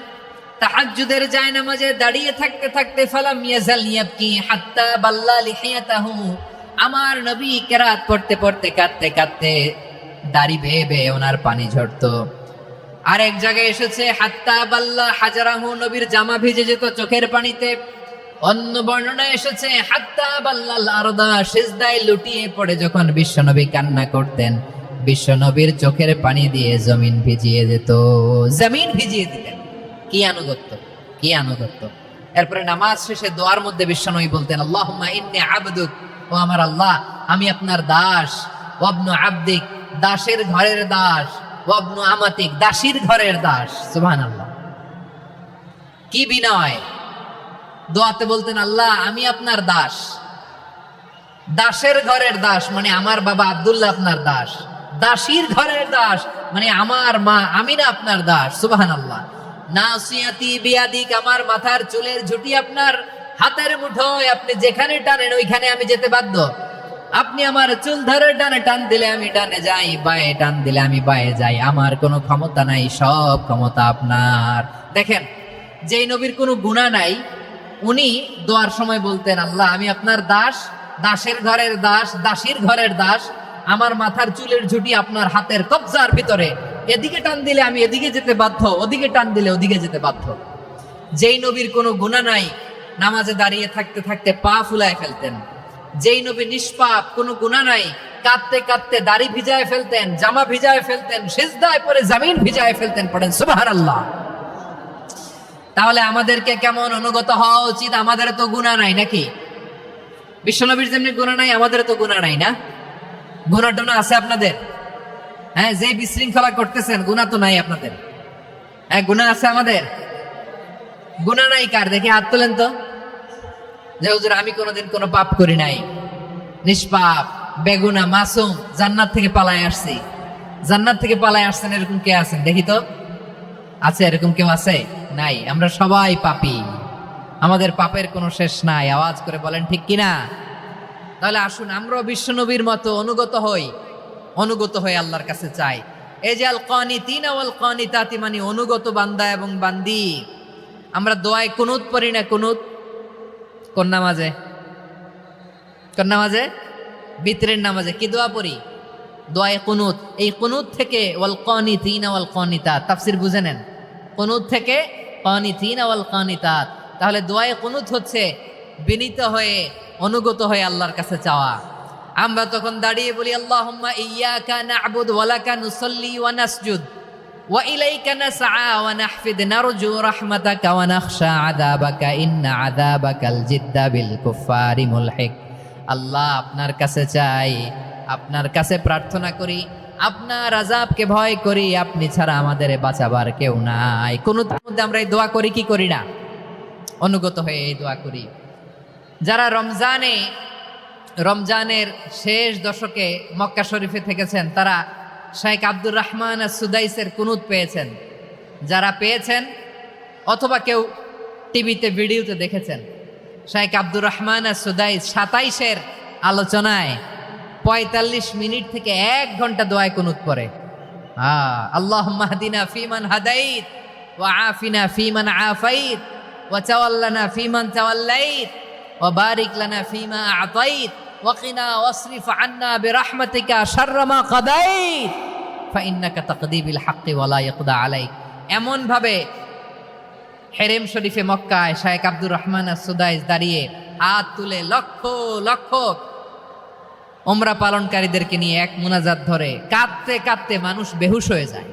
তাহাজ্জুদের জায়নামাজে দাঁড়িয়ে থাকতে থাকতে ফালাম ইয়াজাল ইয়াবকি হাত্তা বাল্লা লিহিয়াতাহু, আমার নবী কেরাত পড়তে পড়তে কাঁদতে কাঁদতে দাড়ি বেয়ে বেয়ে ওনার পানি ঝরতো। আর এক জায়গায় এসেছে হাত্তা বাল্লা হাজারাহু, নবীর জামা ভিজে যেত চোখের পানিতে। অন্য বর্ণনায় এসেছে হাত্তা বাল্লাল আরদা, সিজদায় লুটিয়ে পড়ে যখন বিশ্বনবী কান্না করতেন, বিশ্বনবীর চোখের পানি দিয়ে জমিন ভিজিয়ে যেত, জমিন ভিজিয়ে দিতেন। কি আনুগত্য, কি আনুগত্য! এরপরে নামাজ শেষে দোয়ার মধ্যে বিশ্বনবী বলতেন, আল্লাহুম্মা ইন্নী আবদুক, ও আমার আল্লাহ, আমি আপনার দাস। ওয়াবনু আবদিক, দাসের ঘরের দাস। ওয়াবনু আমাতিক, দাসীর ঘরের দাস। সুবহানাল্লাহ, কি বিনয়! দোয়াতে বলতেন, আল্লাহ আমি আপনার দাস। দাসের ঘরের দাস মানে আমার বাবা আব্দুল্লাহ আপনার দাস। দাসীর ঘরের দাস মানে আমার মা আমিনা আপনার দাস। সুবহানাল্লাহ। নাসিয়াতি বিয়াদিক, আমার মাথার চুলের ঝুঁটি আপনার হাতের মুঠোয়, আপনি যেখানে টানেন ওইখানে আমি যেতে বাধ্য। আপনি আমার চুল ধরে ডানে টান দিলে আমি ডানে যাই, বায়ে টান দিলে আমি বায়ে যাই। আমার কোনো ক্ষমতা নাই, সব ক্ষমতা আপনার। দেখেন, যেই নবীর কোনো গুনাহ নাই, উনি দোয়ার সময় বলতেন, আল্লাহ আমি আপনার দাস, দাসের ঘরের দাস, দাসীর ঘরের দাস। আমার মাথার চুলের ঝুঁটি আপনার হাতের কবজার ভিতরে, এদিকে টান দিলে আমি এদিকে যেতে বাধ্য, ওদিকে টান দিলে ওদিকে যেতে বাধ্য। যেই নবীর কোনো গুনাহ নাই, নামাজে দাঁড়িয়ে থাকতে থাকতে পা ফুলায় ফেলতেন। যেই নবী নিষ্পাপ, কোনো গুনাহ নাই, কাঁদতে কাঁদতে দাড়ি ভিজায় ফেলতেন, জামা ভিজায় ফেলতেন, সিজদায় পড়ে জমিন ভিজায় ফেলতেন। পড়েন সুবহানাল্লাহ। তাহলে আমাদেরকে কেমন অনুগত হওয়া উচিত? আমাদের তো গুনাহ নাই নাকি? বিশ্বনবীর যেমনি গুনাহ নাই, আমাদের তো গুনাহ নাই না? গুনাহ টোনা আছে আপনাদের? হ্যাঁ, যে বিশৃঙ্খলা করতেছেন, গুনাহ তো নাই আপনাদের? হ্যাঁ, গুনাহ আছে আমাদের? গুনাহ নাই কার? দেখি হাত তোলেন তো, যে হুজুর আমি কোনোদিন কোনো পাপ করি নাই, নিষ্পাপ, বেগুনা, মাসুম, জান্নাত থেকে পালায় আসছি। জান্নাত থেকে পালায় আসছেন এরকম কে আছেন দেখি তো? আছে এরকম কেউ আছে? নাই। আমরা সবাই পাপী, আমাদের পাপের কোনো শেষ নাই। আওয়াজ করে বলেন ঠিক কিনা? তাহলে আসুন আমরাও বিশ্বনবীর মতো অনুগত হয়ে আল্লাহর কাছে চাই। এই যে আল কানিতিনা ওয়াল কানিতাতি, মানে অনুগত বান্দা এবং বান্দি। আমরা দোয়ায় কুনুত পড়ি না? কুনুত কোন নামাজে? কোন নামাজে? বিতরের নামাজে কি দোয়া পড়ি? দোয়ায়ে কুনুত। এই কুনুত থেকে ওয়াল কানিতিনা ওয়াল কানিতাত, তাফসীর বুঝে নেন। কুনুত থেকে কানিতিনা ওয়াল কানিতাত। তাহলে দোয়ায়ে কুনুত হচ্ছে বিনীত হয়ে অনুগত হয়ে আল্লাহর কাছে চাওয়া। আমরা তখন দাঁড়িয়ে বলি আল্লাহুম্মা ইয়্যাকা না'বুদু ওয়া লাকা নুসাল্লি ওয়া নাসজুদ ওয়া ইলাইকা নাসআ ওয়া নাহফিদ নারজু রাহমাতাকা ওয়া নাখশা আযাবাকা ইন্না আযাবাকাল জিদ্দা বিল কুফফারি মুলহিক। আল্লাহ, আপনার কাছে চাই, আপনার কাছে প্রার্থনা করি, আপনার আযাবকে ভয় করি, আপনি ছাড়া আমাদের বাঁচাবার কেউ নাই। কুনুতের মধ্যে আমরা এই দোয়া করি কি করি না? অনুগত হয়ে এই দোয়া করি। যারা রমজানের শেষ দশকে মক্কা শরীফে থেকেছেন তারা শেখ আব্দুর রহমান সুদাইসের কুনুত পেয়েছেন। যারা পেয়েছেন অথবা কেউ টিভিতে ভিডিওতে দেখেছেন, শেখ আব্দুর রহমান সুদাইস 27-এর আলোচনায় 45 মিনিট থেকে 1 ঘন্টা দোয়ায় কুনুত পড়ে। আল্লাহুম্মা হদিনা ফিমান হাদাইত ওয়া আফিনা ফিমান আফাইত ওয়া তাওয়াল্লানা ফিমান তাওয়াল্লাইত ওয়া বারিক লানা ফিমা আ'তাইত ওয়া কিনা ওয়াসরিফ আন্না বিরহমাতিকা শাররা মা কাদাইত ফাইন্নাকা তাকদি বিল হাক্কি ওয়া লা ইয়াকদা আলাইক। এমন ভাবে হেরেম শরীফে মক্কায় শেখ আব্দুর রহমান সুদাইস দাঁড়িয়ে হাত তুলে লক্ষ লক্ষ উমরা পালনকারীদেরকে নিয়ে এক মুনাজাত ধরে কাঁদতে কাঁদতে মানুষ বেহুশ হয়ে যায়।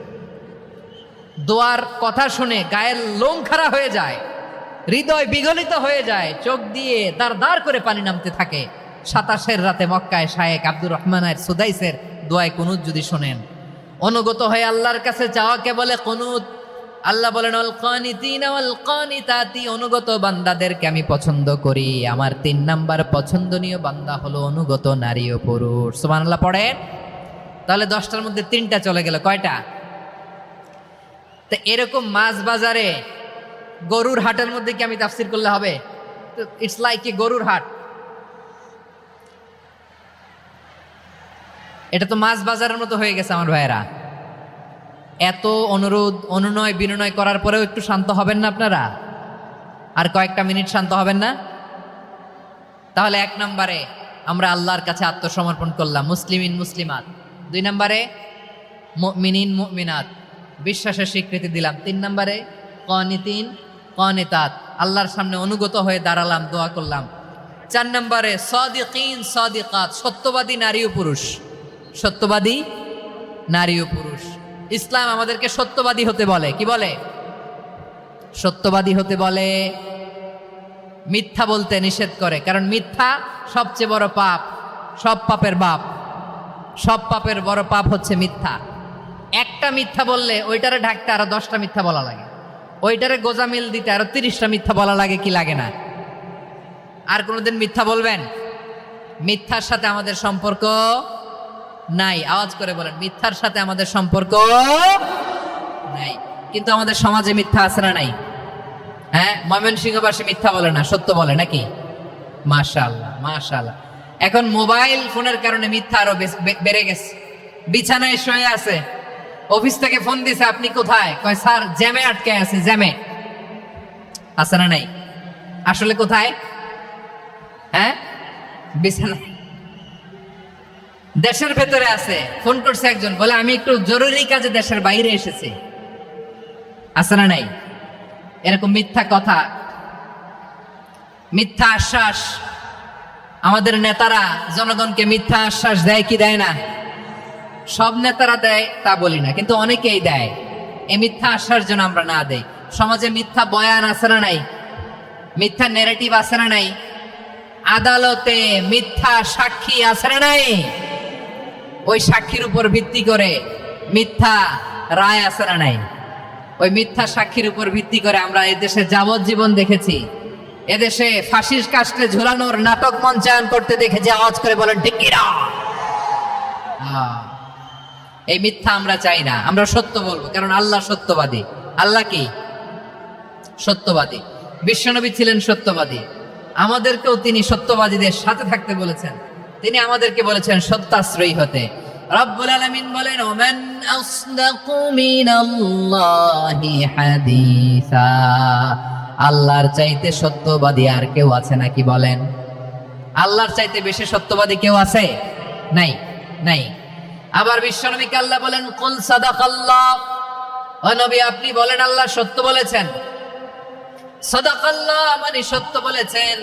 দোয়ার কথা শুনে গায়ের লোম খাড়া হয়ে যায়, হৃদয় বিগলিত হয়ে যায়, চোখ দিয়ে দাঁড় করে পানি নামতে থাকে। 27-এর রাতে মক্কায় শেখ আব্দুর রহমান সুদাইসের দোয়ায় কুনুত যদি শোনেন, অনুগত হয়ে আল্লাহর কাছে চাওয়াকে বলে কুনুত। আল্লাহ বলেন আল কানিতিনা ওয়াল কানিতাতি, অনুগত বান্দাদেরকে আমি পছন্দ করি। আমার 3 নাম্বার পছন্দনীয় বান্দা হলো অনুগত নারী ও পুরুষ। সুবহানাল্লাহ পড়েন। তাহলে 10টার মধ্যে 3টা চলে গেল। কয়টা? তো এরকম মাছ বাজারে গরুর হাটের মধ্যে কি আমি তাফসীর করলে হবে? ইটস লাইক এ গরুর হাট। এটা তো মাছ বাজারের মতো হয়ে গেছে আমার ভাইয়েরা। এত অনুরোধ অনুনয় বিনয় করার পরেও একটু শান্ত হবেন না আপনারা? আর কয়েকটা মিনিট শান্ত হবেন না? তাহলে 1 নম্বরে আমরা আল্লাহর কাছে আত্মসমর্পণ করলাম, মুসলিমিন মুসলিমাত। 2 নম্বরে মুমিনিন মুমিনাত, বিশ্বাসের স্বীকৃতি দিলাম। 3 নম্বরে কানিতিন কানিতাত, আল্লাহর সামনে অনুগত হয়ে দাঁড়ালাম, দোয়া করলাম। 4 নম্বরে সাদিকিন সাদিকাত, সত্যবাদী নারী ও পুরুষ। সত্যবাদী নারী ও পুরুষ। ইসলাম আমাদেরকে সত্যবাদী হতে বলে। কি বলে? সত্যবাদী হতে বলে, মিথ্যা বলতে নিষেধ করে। কারণ মিথ্যা সবচেয়ে বড় পাপ, সব পাপের বাপ। সব পাপের বড় পাপ হচ্ছে মিথ্যা। একটা মিথ্যা বললে ওইটারে ঢাকতে আরো 10টা মিথ্যা বলা লাগে, ওইটারে গোজামিল দিতে আরো 30টা মিথ্যা বলা লাগে, কি লাগে না? আর কোনোদিন মিথ্যা বলবেন? মিথ্যার সাথে আমাদের সম্পর্ক নাই। আওয়াজ করে বলেন, মিথ্যার সাথে আমাদের সম্পর্ক নাই। কিন্তু আমাদের সমাজে মিথ্যা আছে না নাই? হ্যাঁ, ময়মনসিংহবাসী মিথ্যা বলে না, সত্য বলে নাকি? মাশাআল্লাহ মাশাআল্লাহ। এখন মোবাইল ফোনের কারণে মিথ্যা আরো বেড়ে গেছে। বিছানায় শুয়ে আছে, অফিস থেকে ফোন দিছে, আপনি কোথায়? কয় স্যার জ্যামে আটকে আছে। জ্যামে আছে না নাই? আসলে কোথায়? হ্যাঁ, বিছানায়। দেশের ভেতরে আছে, ফোন করছে একজন, বলে আমি একটু জরুরি কাজে দেশের বাইরে এসেছি। আছে না নাই? এরকম মিথ্যা কথা, মিথ্যা আশ্বাস। আমাদের নেতারা জনগণকে মিথ্যা আশ্বাস দেয় কি দেয় না? সব নেতারা দেয় তা বলি না, কিন্তু অনেকেই দেয়। এই মিথ্যা আশ্বাস যেন আমরা না দেই। সমাজে মিথ্যা বয়ান আছে না নাই? মিথ্যা নেরেটিভ আছে না নাই? আদালতে মিথ্যা সাক্ষী আছে না নাই? ওই সাক্ষীর উপর ভিত্তি করে মিথ্যা রায় আছে না নাই? ওই মিথ্যা সাক্ষীর উপর ভিত্তি করে আমরা এদেশে যাবজ্জীবন দেখেছি, এদেশে ফাঁসির কাস্টে ঝুলানোর নাটক মঞ্চায়ন করতে দেখেছি। আওয়াজ করে বলেন ঠিক কিনা? এই মিথ্যা আমরা চাই না, আমরা সত্য বলবো, কারণ আল্লাহ সত্যবাদী। আল্লাহ কি? সত্যবাদী। বিশ্বনবী ছিলেন সত্যবাদী, আমাদেরকেও তিনি সত্যবাদীদের সাথে থাকতে বলেছেন। তিনি আমাদেরকে বলেছেন সত্যাশ্রয়ী হতে। রব্বুল আলামিন বলেন, ওমান আসদাকু মিনাল্লাহি হাদিসা, আল্লাহর চাইতে সত্যবাদী আর কেউ আছে নাকি বলেন? আল্লাহর চাইতে বেশি সত্যবাদী কেউ আছে? নাই, নাই। আবার বিশ্বনবীকে আল্লাহ বলেন, কুল সাদাকাল্লাহ, ও নবী আপনি বলেন আল্লাহ সত্য বলেছেন। সাদাকাল্লাহ মানে সত্য বলেছেন,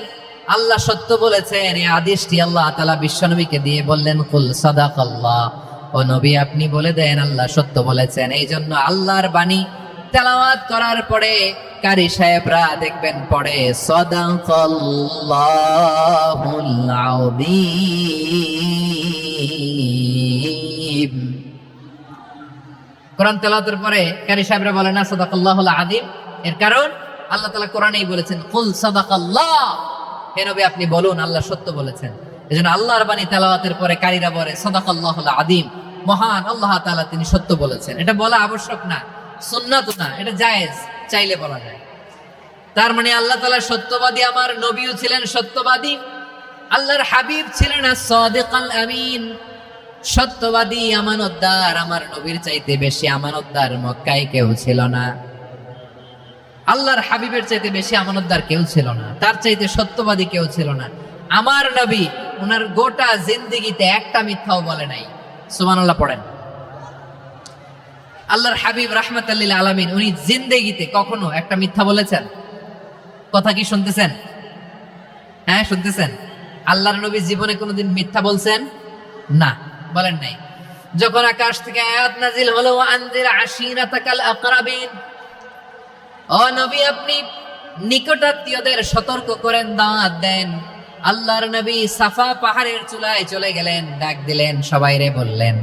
আল্লাহ সত্য বলেছেন। এই আদেশটি আল্লাহ তাআলা বিশ্বনবীকে দিয়ে বললেন, কুল সাদাকাল্লাহ, ও নবী আপনি বলে দেন আল্লাহ সত্য বলেছেন। এই জন্য আল্লাহর বাণী তেলাওয়াত করার পরে কারি সাহেবরা দেখবেন পড়ে সাদাকাল্লাহুল আযীম। কোরআন তেলাওয়াতের পরে কারি সাহেবরা বলে না সাদাকাল্লাহুল আযীম, এর কারণ আল্লাহ তাআলা কোরআনেই বলেছেন কুল সাদাকাল্লাহ, হে নবী আপনি বলুন আল্লাহ সত্য বলেছেন। এজন্য আল্লাহর বাণী তেলাওয়াতের পরে কারীরা বলে সাদাকাল্লাহুল আযীম, মহান আল্লাহ তাআলা তিনি সত্য বলেছেন। এটা বলা আবশ্যক না, সুন্নাত না, এটা জায়েজ, চাইলে বলা যায়। তার মানে আল্লাহ তাআলা সত্যবাদী, আমার নবীও ছিলেন সত্যবাদী, আল্লাহর হাবিব ছিলেন as-সাদিকাল আমিন, সত্যবাদী, আমানতদার। আমার নবীর চাইতে বেশি আমানতদার মক্কায় কেউ ছিল না, আল্লাহর হাবিবের চাইতে বেশি আমানতদার কেউ ছিল না, তার চাইতে সত্যবাদী কেউ ছিল না। আমার নবী ওনার গোটা জিন্দেগিতে একটা মিথ্যাও বলে নাই। সুবহানাল্লাহ পড়েন। আল্লাহর হাবিব রাহমাতাল লিল আলামিন উনি জিন্দেগিতে কখনো একটা মিথ্যা বলেছেন? কথা কি শুনতেছেন? হ্যাঁ শুনতেছেন? আল্লাহর নবী জীবনে কোনোদিন মিথ্যা বলছেন? না, বলেন নাই। যখন আকাশ থেকে আয়াত নাজিল হলো আনজির আশিরাতাকাল আকরাবিন, ও নবী আপনি নিকটাত্মীয়দের সতর্ক করেন, দাওয়াত দেন। আল্লাহর নবী সাফা পাহাড়ের চূড়ায় চলে গেলেন, ডাক দিলেন, সবাইরে বললেন,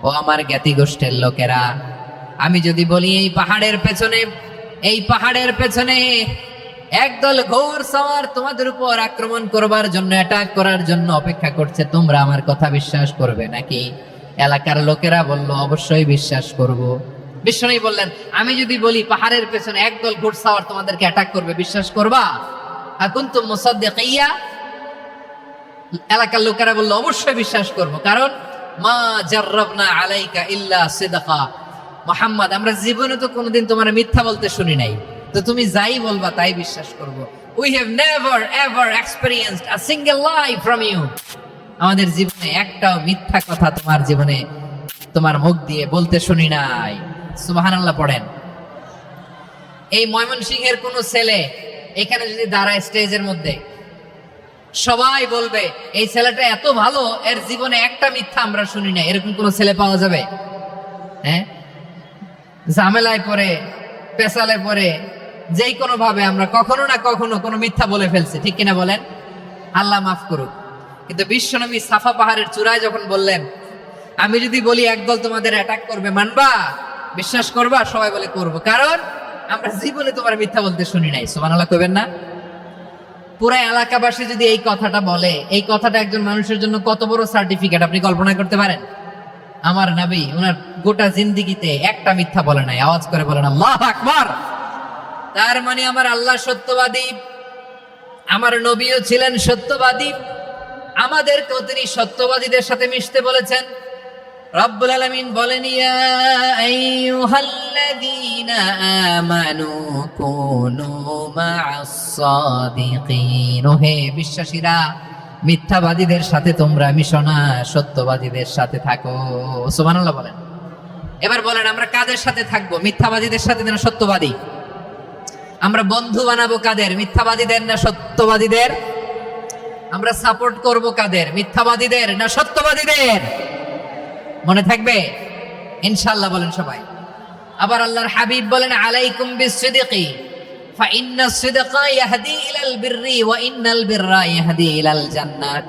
ও আমার জ্ঞাতি গোষ্ঠীর লোকেরা, আমি যদি বলি এই পাহাড়ের পেছনে একদল ঘোর সওয়ার তোমাদের উপর আক্রমণ করবার জন্য, অ্যাটাক করার জন্য অপেক্ষা করছে, তোমরা আমার কথা বিশ্বাস করবে নাকি? এলাকার লোকেরা বলল, অবশ্যই বিশ্বাস করব। বিশ্বনবী বললেন, আমি যদি বলি পাহাড়ের পেছনে একদল ঘোড়সাওয়ার তোমাদেরকে অ্যাটাক করবে, বিশ্বাস করবা? আকুনতুম মুসাদ্দিকিয়া? এলাকার লোকেরা বলল, অবশ্যই বিশ্বাস করব, কারণ মা জাররাবনা আলাইকা ইল্লা সিদকা, মুহাম্মদ আমরা জীবনে তো কোনোদিন তোমার মিথ্যা বলতে শুনি নাই, তো তুমি যাই বলবা তাই বিশ্বাস করব। We have never ever experienced a single lie from you, আমাদের জীবনে একটাও মিথ্যা কথা তোমার জীবনে তোমার মুখ দিয়ে বলতে শুনি নাই। সুবহানাল্লাহ পড়েন। এই ময়মনসিংহের কোন ছেলে এখানে যদি দাঁড়ায় স্টেজের মধ্যে, সবাই বলবে এই ছেলেটা এত ভালো, এর জীবনে একটা মিথ্যা আমরা শুনি না। এরকম কোন ছেলে পাওয়া যাবে? হ্যাঁ, ঝামেলায় পড়ে, পেশালে পড়ে, যেই কোনো ভাবে আমরা কখনো না কখনো কোনো মিথ্যা বলে ফেলছি, ঠিক কিনা বলেন? আল্লাহ মাফ করুক। কিন্তু বিশ্বনবী সাফা পাহাড়ের চূড়ায় যখন বললেন, আমি যদি বলি একদল তোমাদের অ্যাটাক করবে, মানবা? বিশ্বাস করবা? সবাই বলে করব, কারণ আমরা জীবনে তোমার মিথ্যা বলতে শুনি নাই। সুবহানাল্লাহ কইবেন না? পুরা এলাকাবাসী যদি এই কথাটা বলে, এই কথাটা একজন মানুষের জন্য কত বড় সার্টিফিকেট আপনি কল্পনা করতে পারেন? আমার নবী ওনার গোটা জিন্দেগিতে একটা মিথ্যা বলে নাই। আওয়াজ করে বলেন আল্লাহু আকবার। তার মানে আমার আল্লাহ সত্যবাদী, আমার নবীও ছিলেন সত্যবাদী, আমাদেরকেও তিনি সত্যবাদীদের সাথে মিশতে বলেছেন। রব্বুল আলামিন বলেন, ইয়া আইয়ুহাল্লাযীনা আমানু কুনু মা'আস সাদিকিন, হে বিশ্বাসীরা মিথ্যাবাদীদের সাথে তোমরা মিশো না, সত্যবাদীদের সাথে থাকো। সুবহানাল্লাহ বলেন। এবার বলেন আমরা কাদের সাথে থাকবো? মিথ্যাবাদীদের সাথে না সত্যবাদী? আমরা বন্ধু বানাবো কাদের? মিথ্যাবাদীদের না সত্যবাদীদের? আমরা সাপোর্ট করব কাদের? মিথ্যাবাদীদের না সত্যবাদীদের? মনে থাকবে ইনশাআল্লাহ, বলেন সবাই। আবার আল্লাহর হাবিব বলেন, আলাইকুম বিসসিদকি ফাইন্নাস সিদকা ইয়াহদি ইলাল বিররি ওয়া ইন্নাল বিররা ইয়াহদি ইলাল জান্নাত,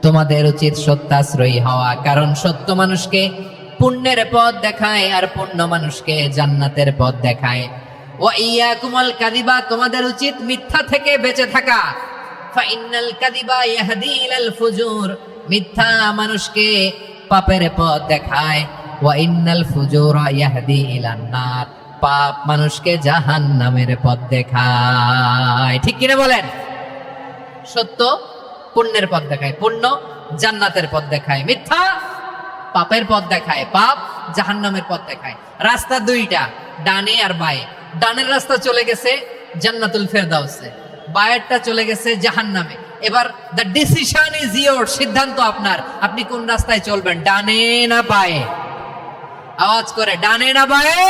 তোমাদের উচিত সত্যাশ্রয়ী হওয়া, কারণ সত্য মানুষকে পুণ্যের পথ দেখায় আর পুণ্য মানুষকে জান্নাতের পথ দেখায়। ওয়া ইয়াকুমুল কাযিবা, তোমাদের উচিত মিথ্যা থেকে বেঁচে থাকা। ফাইন্নাল কাযিবা ইয়াহদি ইলাল ফুজুর, মিথ্যা মানুষকে পাপের পথ দেখায়। ওয়া ইন্নাল ফুজুরা ইয়াহদি ইলান নার, পাপ মানুষকে জাহান্নামের পথ দেখায়। ঠিক কিনা বলেন? সত্য পুণ্যের পথ দেখায়, পুণ্য জান্নাতের পথ দেখায়, মিথ্যা পাপের পথ দেখায়, পাপ জাহান্নামের পথ দেখায়। রাস্তা দুইটা, ডানে আর বায়ে। ডানের রাস্তা চলে গেছে জান্নাতুল ফেরদাউসে, বায়েরটা চলে গেছে জাহান্নামে। এবার দ্য ডিসিশন ইজ ইয়োর, সিদ্ধান্ত আপনার, আপনি কোন রাস্তায় চলবেন, ডানে না বায়ে? আওয়াজ করে, ডানে না বায়ে?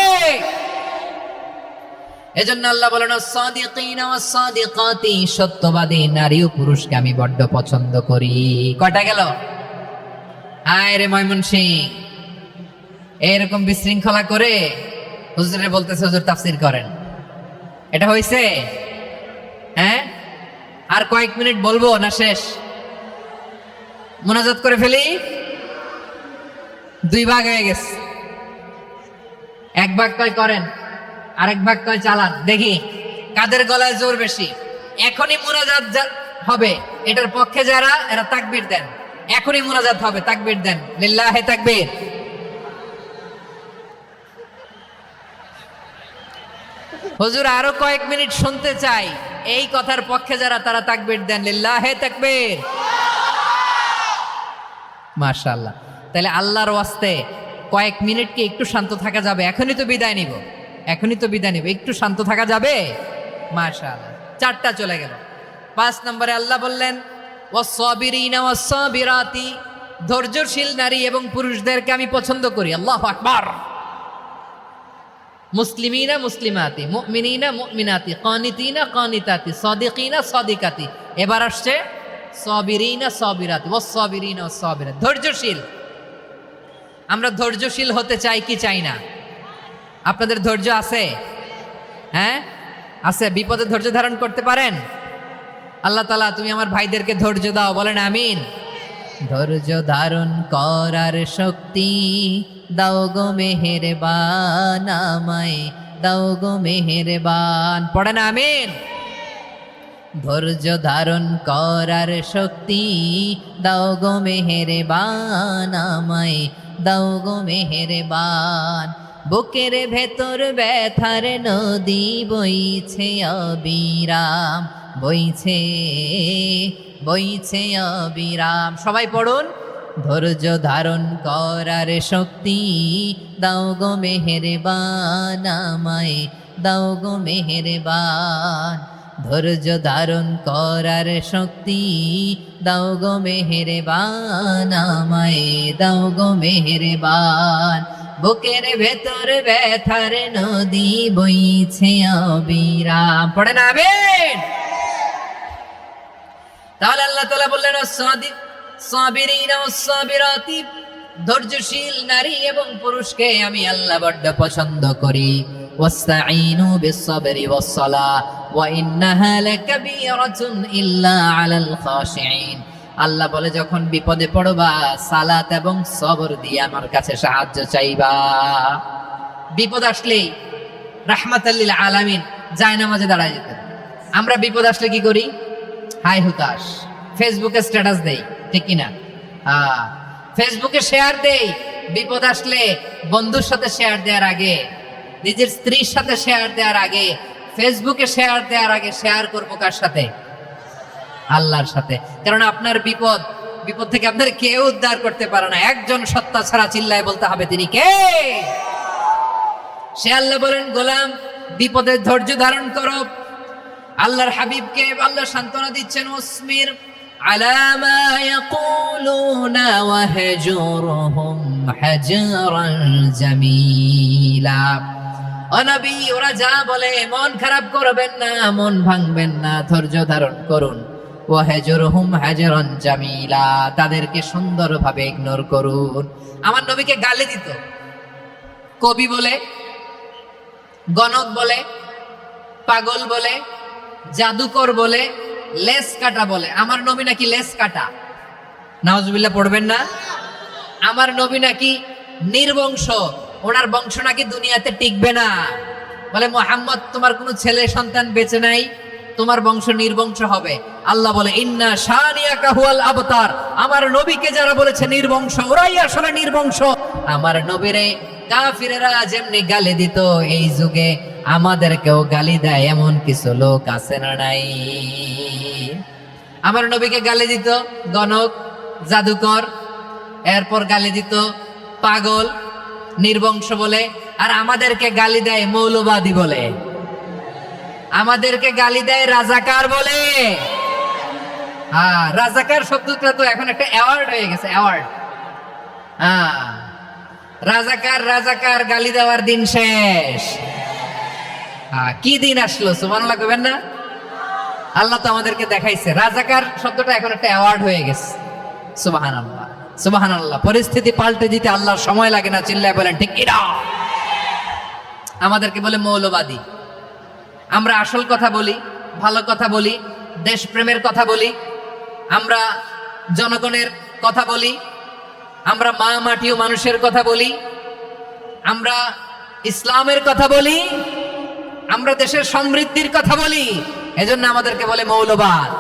এজন্য আল্লাহ বলেন সাদিকিনা ওয়াস সাদিকাতি, সত্যবাদী নারী ও পুরুষকে আমি বড্ড পছন্দ করি। কয়টা গেল? আয় রে ময়মনসিং, এরকম বিশৃঙ্খলা করে হুজুরে বলতেছে হুজুর তাফসীর করেন, এটা হইছে? হ্যাঁ, আর কয়েক মিনিট বলবো না শেষ? মুনাজাত করে ফেলি। দুই ভাগ হয়ে গেছে, এক ভাগ কয় করেন, আরেক ভাগ কয় চালান। দেখি কাদের গলায় জোর বেশি। এখনই মুনাজাত হবে, এটার পক্ষে যারা, এরা তাকবীর দেন। এখনই মুনাজাত হবে, তাকবীর দেন, লিল্লাহে তাকবীর। হুজুর আরো কয়েক মিনিট শুনতে চাই, এই কথার পক্ষে যারা, তারা তাকবীর দেন, লিল্লাহে তাকবীর। মাশাআল্লাহ। তাহলে আল্লাহর ওয়াস্তে কয়েক মিনিট কি একটু শান্ত থাকা যাবে? এখনই তো বিদায় নিব, এখনই তো বিদায় নিব, একটু শান্ত থাকা যাবে? মাশাআল্লাহ। চারটা চলে গেল। 5 নম্বরে আল্লাহ বললেন ওয়াস-সাবিরিনা ওয়াস-সাবিরাতি, ধৈর্যশীল নারী এবং পুরুষদেরকে আমি পছন্দ করি। আল্লাহু আকবার। মুসলিমিনা মুসলিমাতি, মুমিনিনা মুমিনাতি, কানিতিনা কানিতাতি, সাদিকিনা সাদিকাতি। এবার আসছে সাবিরিনা সাবিরাতি, ওয়াস-সাবিরিনা ওয়াস-সাবিরাতি, ধৈর্যশীল। আমরা ধৈর্যশীল হতে চাই কি চাই না? আপনাদের ধৈর্য আছে? হ্যাঁ আছে। বিপদে ধৈর্য ধারণ করতে পারেন? আল্লাহ তাআলা তুমি আমার ভাইদেরকে ধৈর্য দাও, বলেন আমিন। ধৈর্য ধারণ করার শক্তি দাও গো মেহেরবান, আমায় দাও গো মেহেরবান, পড়েন আমিন। ধৈর্য ধারণ করার শক্তি দাও গো মেহেরবান, আমায় দাও গো মেহেরবান। বুকের ভেতর ব্যথার নদী বইছে অবিরাম, বইছে বইছে অবিরাম। সবাই পড়ুন, ধৈর্য ধারণ করার শক্তি দাও গো মেহেরবান, আমায় দাও গো মেহেরবান। ধৈর্য ধারণ করার শক্তি দাও গো মেহেরবান, আমায় দাও গো মেহেরবান। বুকের ভেতর ব্যথার নদী বইছে অবিরাম, পড়েন আমিন। তাহলে আল্লাহ তাআলা বললেন সাবিরিনা ওয়াস-সাবিরাতি, ধৈর্যশীল নারী এবং পুরুষকে আমি আল্লাহ বড় পছন্দ করি। ওয়াস্তাঈনু বিস-সাবরি ওয়াস-সালাহ ওয়া ইন্নাহা লাকাবীরাতুন ইল্লা আলাল খাশিঈন। আল্লাহ বলে যখন বিপদে পড়বা সালাত এবং সবর দিয়ে আমার কাছে সাহায্য চাইবা। বিপদ আসলেই রাহমাতাল লিল আলামিন জায়নামাজে দাঁড়ায় যেতেন। আমরা বিপদ আসলে কি করি? হাই হুতাশ, ফেসবুকে স্ট্যাটাস দেই, ঠিক কিনা? ফেসবুকে শেয়ার দেই। বিপদ আসলে বন্ধুর সাথে শেয়ার দেওয়ার আগে, নিজের স্ত্রীর সাথে শেয়ার দেওয়ার আগে, ফেসবুকে শেয়ার দেওয়ার আগে শেয়ার করবো কার সাথে? আল্লাহর সাথে। কারণ আপনার বিপদ থেকে আপনার কেউ উদ্ধার করতে পারে না, একজন সত্তা ছাড়া। চিল্লায় বলতে হবে তিনি কে? সে আল্লাহ বলেন গোলাম বিপদের ধৈর্য ধারণ করো। আল্লাহর হাবিবকে আল্লাহ সান্ত্বনা দিচ্ছেন, ওয়াসমির আলা মা ইয়াকুলুনা ওয়াহজুরহুম হাজরান জামিলা। ও নবী, ওরা যা বলে মন খারাপ করবেন না, মন ভাঙবেন না, ধৈর্য ধারণ করুন। ওয়াহজুরহুম হাজরান জামিলা, তাদেরকে সুন্দরভাবে ইগনোর করুন। আমার নবীকে গালি দিত, কবি বলে, গণক বলে, পাগল বলে, জাদুকর বলে, লেস কাটা বলে। আমার নবী নাকি লেস কাটা? নাউজুবিল্লাহ পড়বেন না। আমার নবী নাকি নির্বংশ, ওনার বংশ নাকি দুনিয়াতে টিকবে না। বলে মুহাম্মদ তোমার কোনো ছেলে সন্তান বেঁচে নাই, তোমার বংশ নির্বংশ হবে। আল্লাহ বলে ইন্না শানিয়াকা হুয়াল আবতার, আমার নবীকে যারা বলেছে নির্বংশ, ওরাই আসলে নির্বংশ। আমার নবীরে কাফিরেরা যেমনি গালি দিত, এই যুগে আমাদেরকেও গালি দেয় এমন কিছু লোক আছে না নাই? আমার নবীকে গালি দিত গণক, জাদুকর, এরপর গালি দিত পাগল, নির্বংশ বলে। আর আমাদেরকে গালি দেয় মৌলবাদী বলে, আমাদেরকে গালি দেয় রাজাকার বলে। হ্যাঁ, রাজাকার শব্দটা তো এখন একটা অ্যাওয়ার্ড হয়ে গেছে, অ্যাওয়ার্ড। হ্যাঁ, রাজাকার রাজাকার গালি দেওয়ার দিন শেষ। কি দিন আসলো, সুবহানাল্লাহ কইবেন না? আল্লাহ তো আমাদেরকে দেখাইছে, রাজাকার শব্দটা এখন একটা অ্যাওয়ার্ড হয়ে গেছে। সুবহানাল্লাহ, সুবহানাল্লাহ। পরিস্থিতি পাল্টে দিতে আল্লাহর সময় লাগে না, চিল্লায় বলেন ঠিক কিনা? আমাদেরকে বলে মৌলবাদী। আমরা আসল কথা বলি, ভালো কথা বলি, দেশপ্রেমের কথা বলি, আমরা জনগণের কথা বলি, আমরা মা মাটি ও মানুষের কথা বলি, আমরা ইসলামের কথা বলি, আমরা দেশের সমৃদ্ধির কথা বলি। এজন্য আমাদেরকে বলে মৌলবাদ।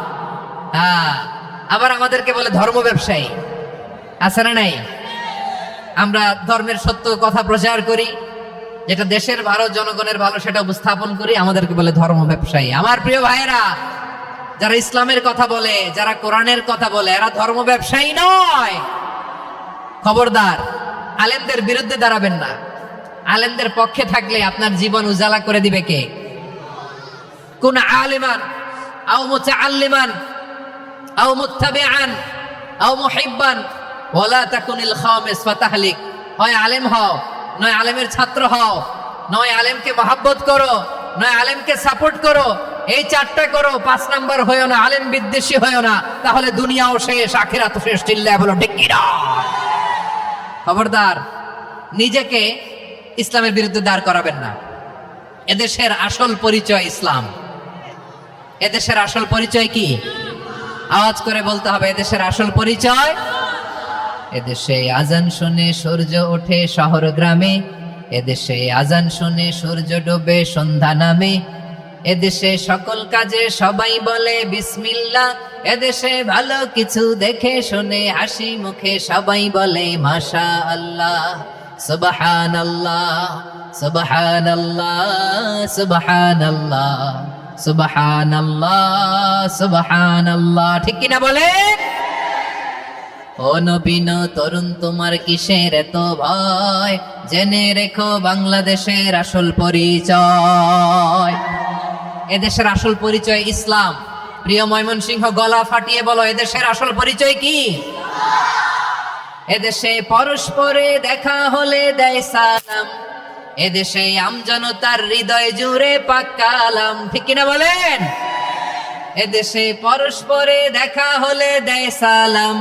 আবার আমাদেরকে বলে ধর্ম ব্যবসায়ী, আছে না নাই? আমরা ধর্মের সত্য কথা প্রচার করি, যেটা দেশের ভালো, জনগণের ভালো, সেটা উপস্থাপন করি, আমাদেরকে বলে ধর্ম ব্যবসায়ী। আমার প্রিয় ভাইরা, যারা ইসলামের কথা বলে, যারা কোরআনের কথা বলে, এরা ধর্ম ব্যবসায়ী নয়। খবরদার, আলেমদের বিরুদ্ধে দাঁড়াবেন না। আলেমদের পক্ষে থাকলে আপনার জীবন উজালা করে দিবে কে? কোন আলিমান আও মুতাআল্লিমান আও মুত্তাবিআন আও মুহিব্বান ওয়ালা তাকুনিল খামিস ফাতাহলিক। হয় আলেম হও, নয় আলেমের ছাত্র হও, নয় আলেমকে মহব্বত করো, নয় আলেমকে সাপোর্ট করো। এই চারটা করো, 5 নাম্বার হয়েও না, আলেম বিদ্বেষী হয়েও না, তাহলে দুনিয়াও শেষ, আখিরাতও শেষ। চিল্লায় বলো ঠিক কিনা? খবরদার, নিজেকে ইসলামের বিরুদ্ধে দাঁড় করাবেন না। এদেশের আসল পরিচয় ইসলাম। এদেশের আসল পরিচয় কি? আওয়াজ করে বলতে হবে, এদেশের আসল পরিচয়। এদেশে আজান শুনে সূর্য ওঠে শহর গ্রামে, এদেশে আজান শুনে সূর্য ডোবে সন্ধ্যা নামে, এদেশে সকল কাজে সবাই বলে বিসমিল্লাহ, এদেশে ভালো কিছু দেখে শুনে হাসি মুখে সবাই বলে মাশাআল্লাহ। সুবহানাল্লাহ, সুবহানাল্লাহ, সুবহানাল্লাহ, সুবহানাল্লাহ, সুবহানাল্লাহ। ঠিক কিনা বলেন? ও নবীন তরুণ, তোমার কিসের এত ভয়? জেনে রেখো বাংলাদেশের আসল পরিচয়। এদেশের আসল পরিচয় ইসলাম। প্রিয় ময়মনসিংহ, গলা ফাটিয়ে বলো, এদেশের আসল পরিচয় কি? এদেশে পরস্পরে দেখা হলে দেয় সালাম, এদেশে আমজনতার হৃদয় জুড়ে পাক কালাম। ঠিক কিনা বলেন? এদেশে পরস্পরে দেখা হলে দেয় সালাম,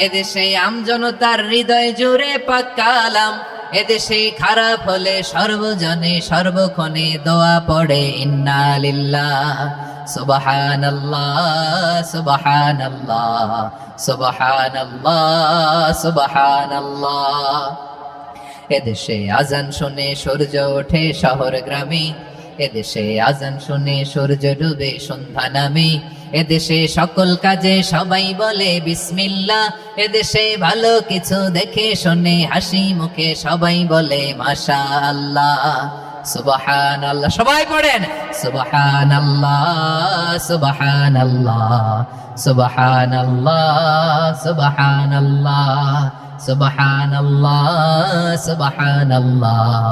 এদেশে আমজনতার হৃদয় জুড়ে পাক কালাম, এদেশে খারাপ হলে সর্বজনে সর্বক্ষণে দোয়া পড়ে ইন্না লিল্লাহ, সুবহানাল্লাহ, সুবহানাল্লাহ, সুবহানাল্লাহ, সুবহানাল্লাহ। এদেশে আজান শুনে সূর্য ওঠে শহর গ্রামে, এদেশে আজান শুনে সূর্য ডুবে সন্ধ্যা নামে, এদেশে সকল কাজে সবাই বলে বিসমিল্লাহ, এদেশে ভালো কিছু দেখে শুনে হাসি মুখে সবাই বলে মাশাআল্লাহ। সুবহানাল্লাহ, সবাই পড়েন সুবহানাল্লাহ, সুবহানাল্লাহ, সুবহানাল্লাহ, সুবহানাল্লাহ, সুবহানাল্লাহ, সুবহানাল্লাহ,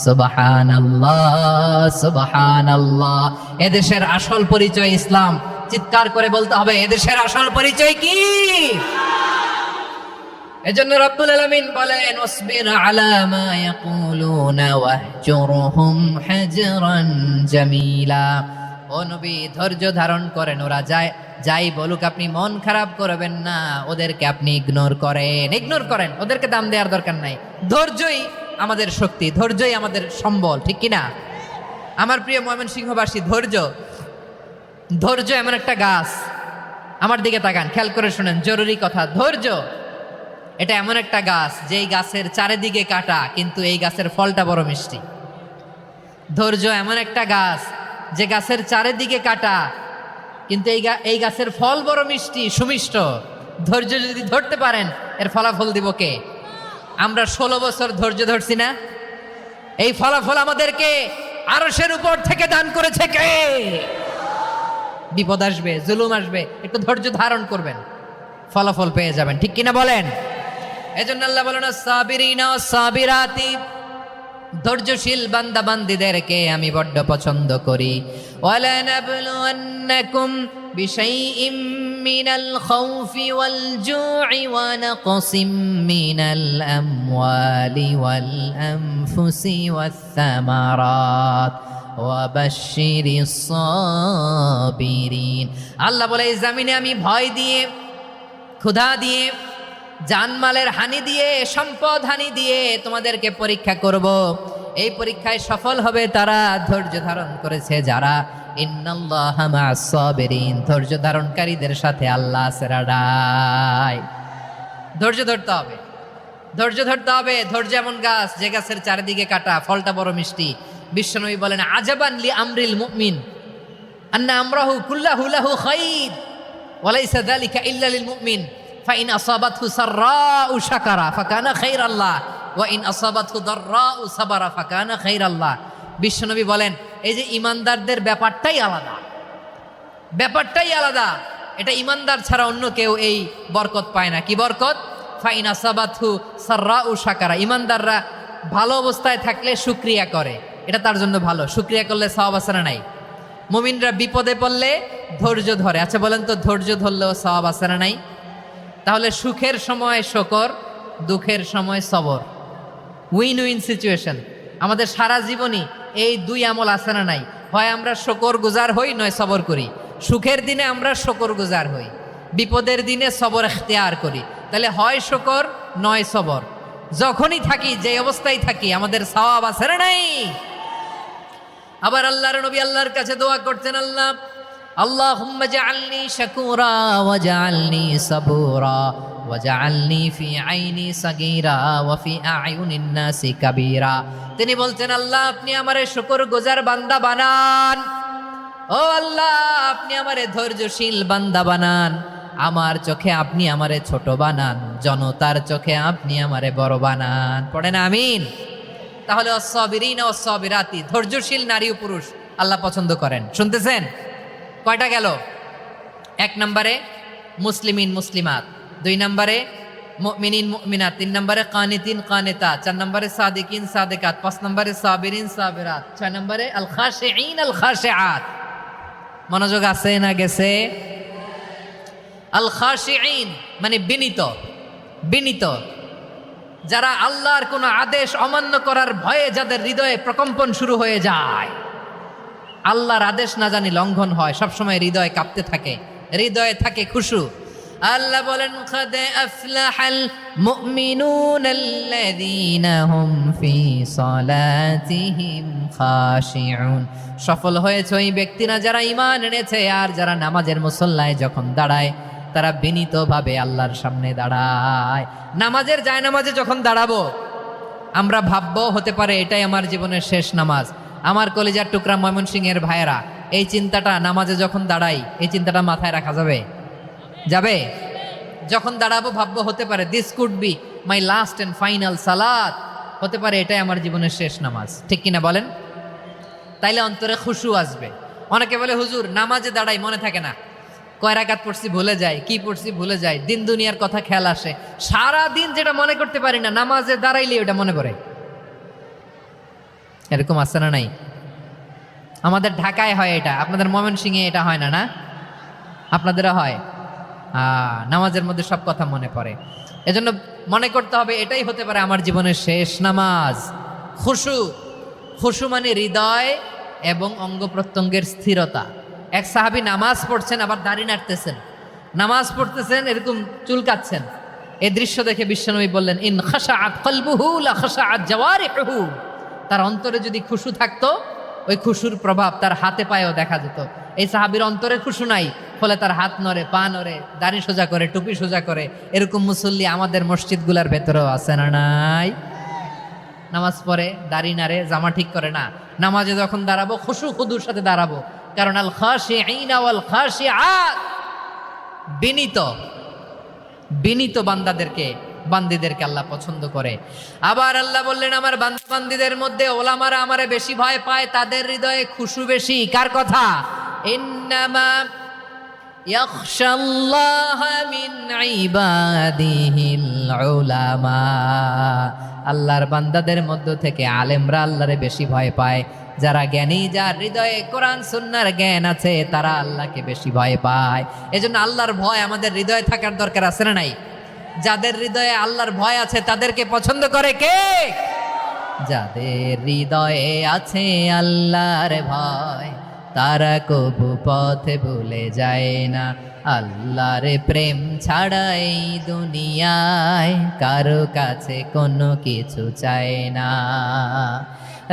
সুবহানাল্লাহ, সুবহানাল্লাহ। এদেশের আসল পরিচয় ইসলাম। চিৎকার করে বলতে হবে, এদেশের আসল পরিচয় কি? এজন্য রব্বুল আলামিন বলেন, ওয়াসবির আলা মা ইয়াকুলুনা ওয়াহজুরহুম হাজরান জামিলা। ও নবী, ধৈর্য ধারণ করেন, ওরা যাই বলুক আপনি মন খারাপ করবেন না, ওদেরকে আপনি ইগনোর করেন, ওদেরকে দাম দেওয়ার দরকার নাই। ধৈর্যই আমাদের শক্তি, ধৈর্যই আমাদের সম্বল। ঠিক কিনা? আমার প্রিয় ময়মনসিংহবাসী, ধৈর্য এমন একটা গাছ। আমার দিকে তাকান, খেয়াল করে শুনেন, জরুরি কথা। ধৈর্য এটা এমন একটা গাছ, যেই গাছের চারিদিকে কাটা, কিন্তু এই গাছের ফলটা বড় মিষ্টি। ধৈর্য এমন একটা গাছ, যে গাছের চারিদিকে কাটা, কিন্তু এই গাছের ফল বড় মিষ্টি সুমিষ্ট। ধৈর্য যদি ধরতে পারেন এর ফলাফল দিব কে? আমরা 16 বছর ধৈর্য ধরছি না? এই ফলাফল আমাদেরকে আরশের উপর থেকে দান করেছে কে? বিপদ আসবে, জুলুম আসবে, একটু ধৈর্য ধারণ করবেন, ফলাফল পেয়ে যাবেন। ঠিক কিনা বলেন? এজন্য আল্লাহ বলেন সাবিরিনা সাবিরাতি, ধৈর্যশীল বান্দা বান্দীদেরকে আমি বড্ড পছন্দ করি। ওয়ালা নাবলুয়ান্নাকুম বিশাইইম মিনাল খাউফি ওয়াল জু'i ওয়া নাকসিম মিনাল আমওয়ালি ওয়াল আনফুসি ওয়াস সামারাত ওয়া বাশশিরিস সাবিরিন। আল্লাহ বলে এই জমিনে আমি ভয় দিয়ে, ক্ষুধা দিয়ে, জানমালের হানি দিয়ে, সম্পদ হানি দিয়ে তোমাদেরকে পরীক্ষা করব। এই পরীক্ষায় সফল হবে তারা ধৈর্য ধারণ করেছে যারা। ইন্নাল্লাহা মা'আস সাবিরিন, ধৈর্য ধারণকারীদের সাথে আল্লাহ আছে রাডাই। ধৈর্য ধরতে হবে, ধৈর্য ধরতে হবে। ধৈর্য এমন গাছ যে গাছের চারিদিকে কাটা, ফলটা বড় মিষ্টি। বিশ্বনবী বলেন আজাবান লি আমরিল মুমিন আন্না আমরাহু কুল্লাহু লাহু খাইর ওয়া লাইসা যালিকা ইল্লা লিল মুমিন ফাইন আসাবাতহু সাররাউ শাকারা ফাকানা খাইরাল্লাহ ওয়া ইন আসাবাতহু দাররাউ সাবারা ফাকানা খাইরাল্লাহ। বিশ্বনবী বলেন এই যে ইমানদারদের ব্যাপারটাই আলাদা, ব্যাপারটাই আলাদা। এটা ইমানদার ছাড়া অন্য কেউ এই বরকত পায় না। কি বরকত? ফাইন আসাবাতহু সাররাউ শাকারা, ইমানদাররা ভালো অবস্থায় থাকলে শুকরিয়া করে, এটা তার জন্য ভালো। শুকরিয়া করলে সওয়াব আছে না নাই? মুমিনরা বিপদে পড়লে ধৈর্য ধরে। আচ্ছা বলেন তো, ধৈর্য ধরলেও সওয়াব আছে না নাই? তাহলে সুখের সময় শকর, দুঃখের সময় সবর, উইন উইন সিচুয়েশন। আমাদের সারা জীবনই এই দুই আমল আছে না নাই? হয় আমরা শকর গুজার হই, নয় সবর করি। সুখের দিনে আমরা শকর গুজার হই, বিপদের দিনে সবর ইখতিয়ার করি। তাহলে হয় শকর নয় সবর। যখনই থাকি, যে অবস্থায় থাকি, আমাদের সওয়াব আছে না নাই? আবার আল্লাহর নবী আল্লাহর কাছে দোয়া করতেন, আল্লাহ আল্লাহুম্মা জাআলনি শাকুরা ওয়া জাআলনি সাবুরা ওয়া জাআলনি ফি আইনি সাগীরা ওয়া ফি আ'য়ুনিন নাসি কাবীরা। তিনি বলতেন আল্লাহ আপনি আমারে শুকরগুজার বান্দা বানান, ও আল্লাহ আপনি আমারে ধৈর্যশীল বান্দা বানান, আমার চোখে আপনি আমারে ছোট বানান, জনতার চোখে আপনি আমারে বড় বানান। পড়েন আমিন। তাহলে অস-সাবিরিনা ওয়াস-সাবিরাতি, ধৈর্যশীল নারী ও পুরুষ আল্লাহ পছন্দ করেন। শুনতেছেন? কয়টা গেল? 1 নম্বরে মুসলিমিন মুসলিমাত, 2 নম্বরে মুমিনিন মুমিনাত, 3 নম্বরে কানিতিন কানিতাত, 4 নম্বরে সাদিকিন সাদিকাত, 5 নম্বরে সাবিরিন সাবিরাত, 6 নম্বরে আল খাশিঈন আল খাশিআত। মনোযোগ আছে না গেছে? আল খাশিঈন মানে বিনীত, বিনীত, যারা আল্লাহর কোনো আদেশ অমান্য করার ভয়ে যাদের হৃদয়ে প্রকম্পন শুরু হয়ে যায়, আল্লাহর আদেশ না জানি লঙ্ঘন হয়, সবসময় হৃদয় কাঁপতে থাকে, হৃদয়ে থাকে খুশু। আল্লাহ বলেন কাদ আফলাহাল মুমিনুনাল্লাযীনা হুম ফি সালাতিহিম খাশিউন, সফল হয়েছে ওই ব্যক্তিরা যারা ঈমান এনেছে আর যারা নামাজের মুসল্লায় যখন দাঁড়ায় তারা বিনীতভাবে আল্লাহর সামনে দাঁড়ায়। নামাজের জায়নামাজে যখন দাঁড়াবো আমরা ভাববো হতে পারে এটাই আমার জীবনের শেষ নামাজ। আমার কলিজার টুকরা ময়মনসিংহের ভাইয়েরা, এই চিন্তাটা নামাজে যখন দাঁড়াই, এই চিন্তাটা মাথায় রাখা যাবে? যাবে? যখন দাঁড়াবো ভাববো হতে পারে this could be my last and final সালাত, হতে পারে এটাই আমার জীবনের শেষ নামাজ। ঠিক কিনা বলেন? তাইলে অন্তরে খুশু আসবে। অনেকে বলে হুজুর নামাজে দাঁড়াই মনে থাকে না, কয় রাকাত পড়ছি ভুলে যায়, কি পড়ছি ভুলে যায়, দিন দুনিয়ার কথা খেয়াল আসে, সারা দিন যেটা মনে করতে পারি না নামাজে দাঁড়াইলে ওটা মনে পড়ে। এরকম আছে না নাই? আমাদের ঢাকায় হয় এটা, আপনাদের ময়মনসিংহে এটা হয় না? না আপনাদেরও হয়? নামাজের মধ্যে সব কথা মনে পড়ে। এজন্য মনে করতে হবে এটাই হতে পারে আমার জীবনের শেষ নামাজ। খুশু, খুশু মানে হৃদয় এবং অঙ্গ প্রত্যঙ্গের স্থিরতা। এক সাহাবী নামাজ পড়ছেন আবার দাড়ি নাড়তেছেন, নামাজ পড়তেছেন এরকম চুলকাচ্ছেন। এই দৃশ্য দেখে বিশ্বনবী বললেন ইন খাশাআত কলবুহু লা খাশাআত জাওয়ারিহুহু, তার অন্তরে যদি খুশু থাকতো ওই খুশুর প্রভাব তার হাতে পায়েও দেখা যেত। এই সাহাবীর অন্তরে খুশু নাই, ফলে তার হাত নড়ে, পা নড়ে, দাড়ি সোজা করে, টুপি সোজা করে। এরকম মুসল্লি আমাদের মসজিদগুলার ভেতরেও আছে না নাই? নামাজ পড়ে, দাড়ি নাড়ে, জামা ঠিক করে না। নামাজে যখন দাঁড়াবো খুশু খুদুর সাথে দাঁড়াবো, কারণ আল খাশিঈনা ওয়াল খাশিআত বিনীত বিনীত বান্দিদেরকে আল্লাহ পছন্দ করে। আবার আল্লাহ বললেন আমার বান্দিদের মধ্যে ওলামারা আমারে বেশি ভয় পায়, তাদের হৃদয়ে খুশু বেশি। কার কথা? ইন্নামা ইয়াখশাল্লাহ মিন ইবাদিহিল উলামা। আল্লাহর বান্দাদের মধ্য থেকে আলেমরা আল্লাহরে বেশি ভয় পায়। যারা জ্ঞানী, যার হৃদয়ে কোরআন সুন্নাহর জ্ঞান আছে, তারা আল্লাহকে বেশি ভয় পায়। এজন্য আল্লাহর ভয় আমাদের হৃদয়ে থাকার দরকার আছে না নাই? যাদের হৃদয়ে আল্লাহর ভয় আছে তাদেরকে পছন্দ করে কে? যাদের হৃদয়ে আছে আল্লাহর ভয়, তারা কবু পথে ভুলে যায় না। আল্লাহর প্রেম ছাড়া এই দুনিয়ায় কারো কাছে কোনো কিছু চায় না।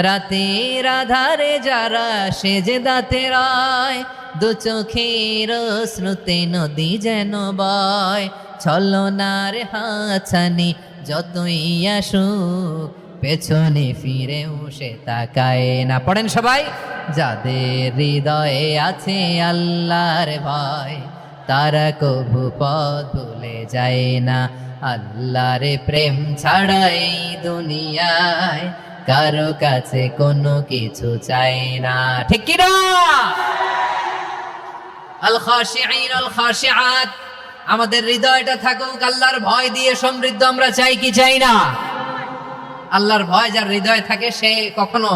রাতের আধারে যারা সেজদাতে রয়, দু চোখের শ্রুতে নদী যেন বয়। ছলনার হাছানি যতই আসুক, পেছনে ফিরেও সে তাকায় না। পড়েন সবাই। যাদের হৃদয়ে আছে আল্লাহর ভয়, তারা কবু পথ ভুলে যায় না। আল্লাহর প্রেম ছাড়া এই দুনিয়ায় কারো কাছে কোনো কিছু চায় না। ঠিক কি না? আল খাশিঈন আল খাশিআত, আমাদের হৃদয়টা থাকুক আল্লাহর ভয় দিয়ে সমৃদ্ধ। আমরা চাই কি চাই না? আল্লাহর ভয় যার হৃদয়ে থাকে সে কখনো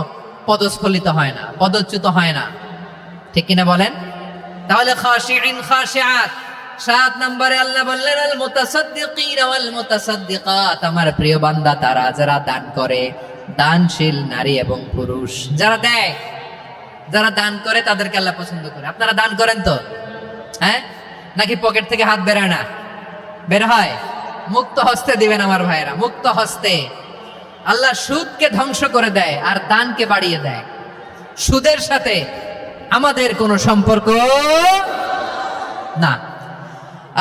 পদস্খলিত হয় না, পদচ্যুত হয় না। ঠিক কিনা বলেন? তাহলে খাশিঈন খাশিআত। 7 নম্বরে আল্লাহ বললেন আল মুতাসাদ্দিকিনা ওয়াল মুতাসাদ্দিকাত, আমার প্রিয় বান্দা তারা যারা দান করে, দানশীল নারী এবং পুরুষ যারা দেয়, যারা দান করে তাদেরকে আল্লাহ পছন্দ করে। আপনারা দান করেন তো? হ্যাঁ, নাকি পকেট থেকে হাত বেরোয় না? বের হয়। মুক্ত হস্তে দিবেন আমার ভাইয়েরা, মুক্ত হস্তে। আল্লাহ সুদকে ধ্বংস করে দেয় আর দানকে বাড়িয়ে দেয়। সুদের সাথে আমাদের কোনো সম্পর্ক না।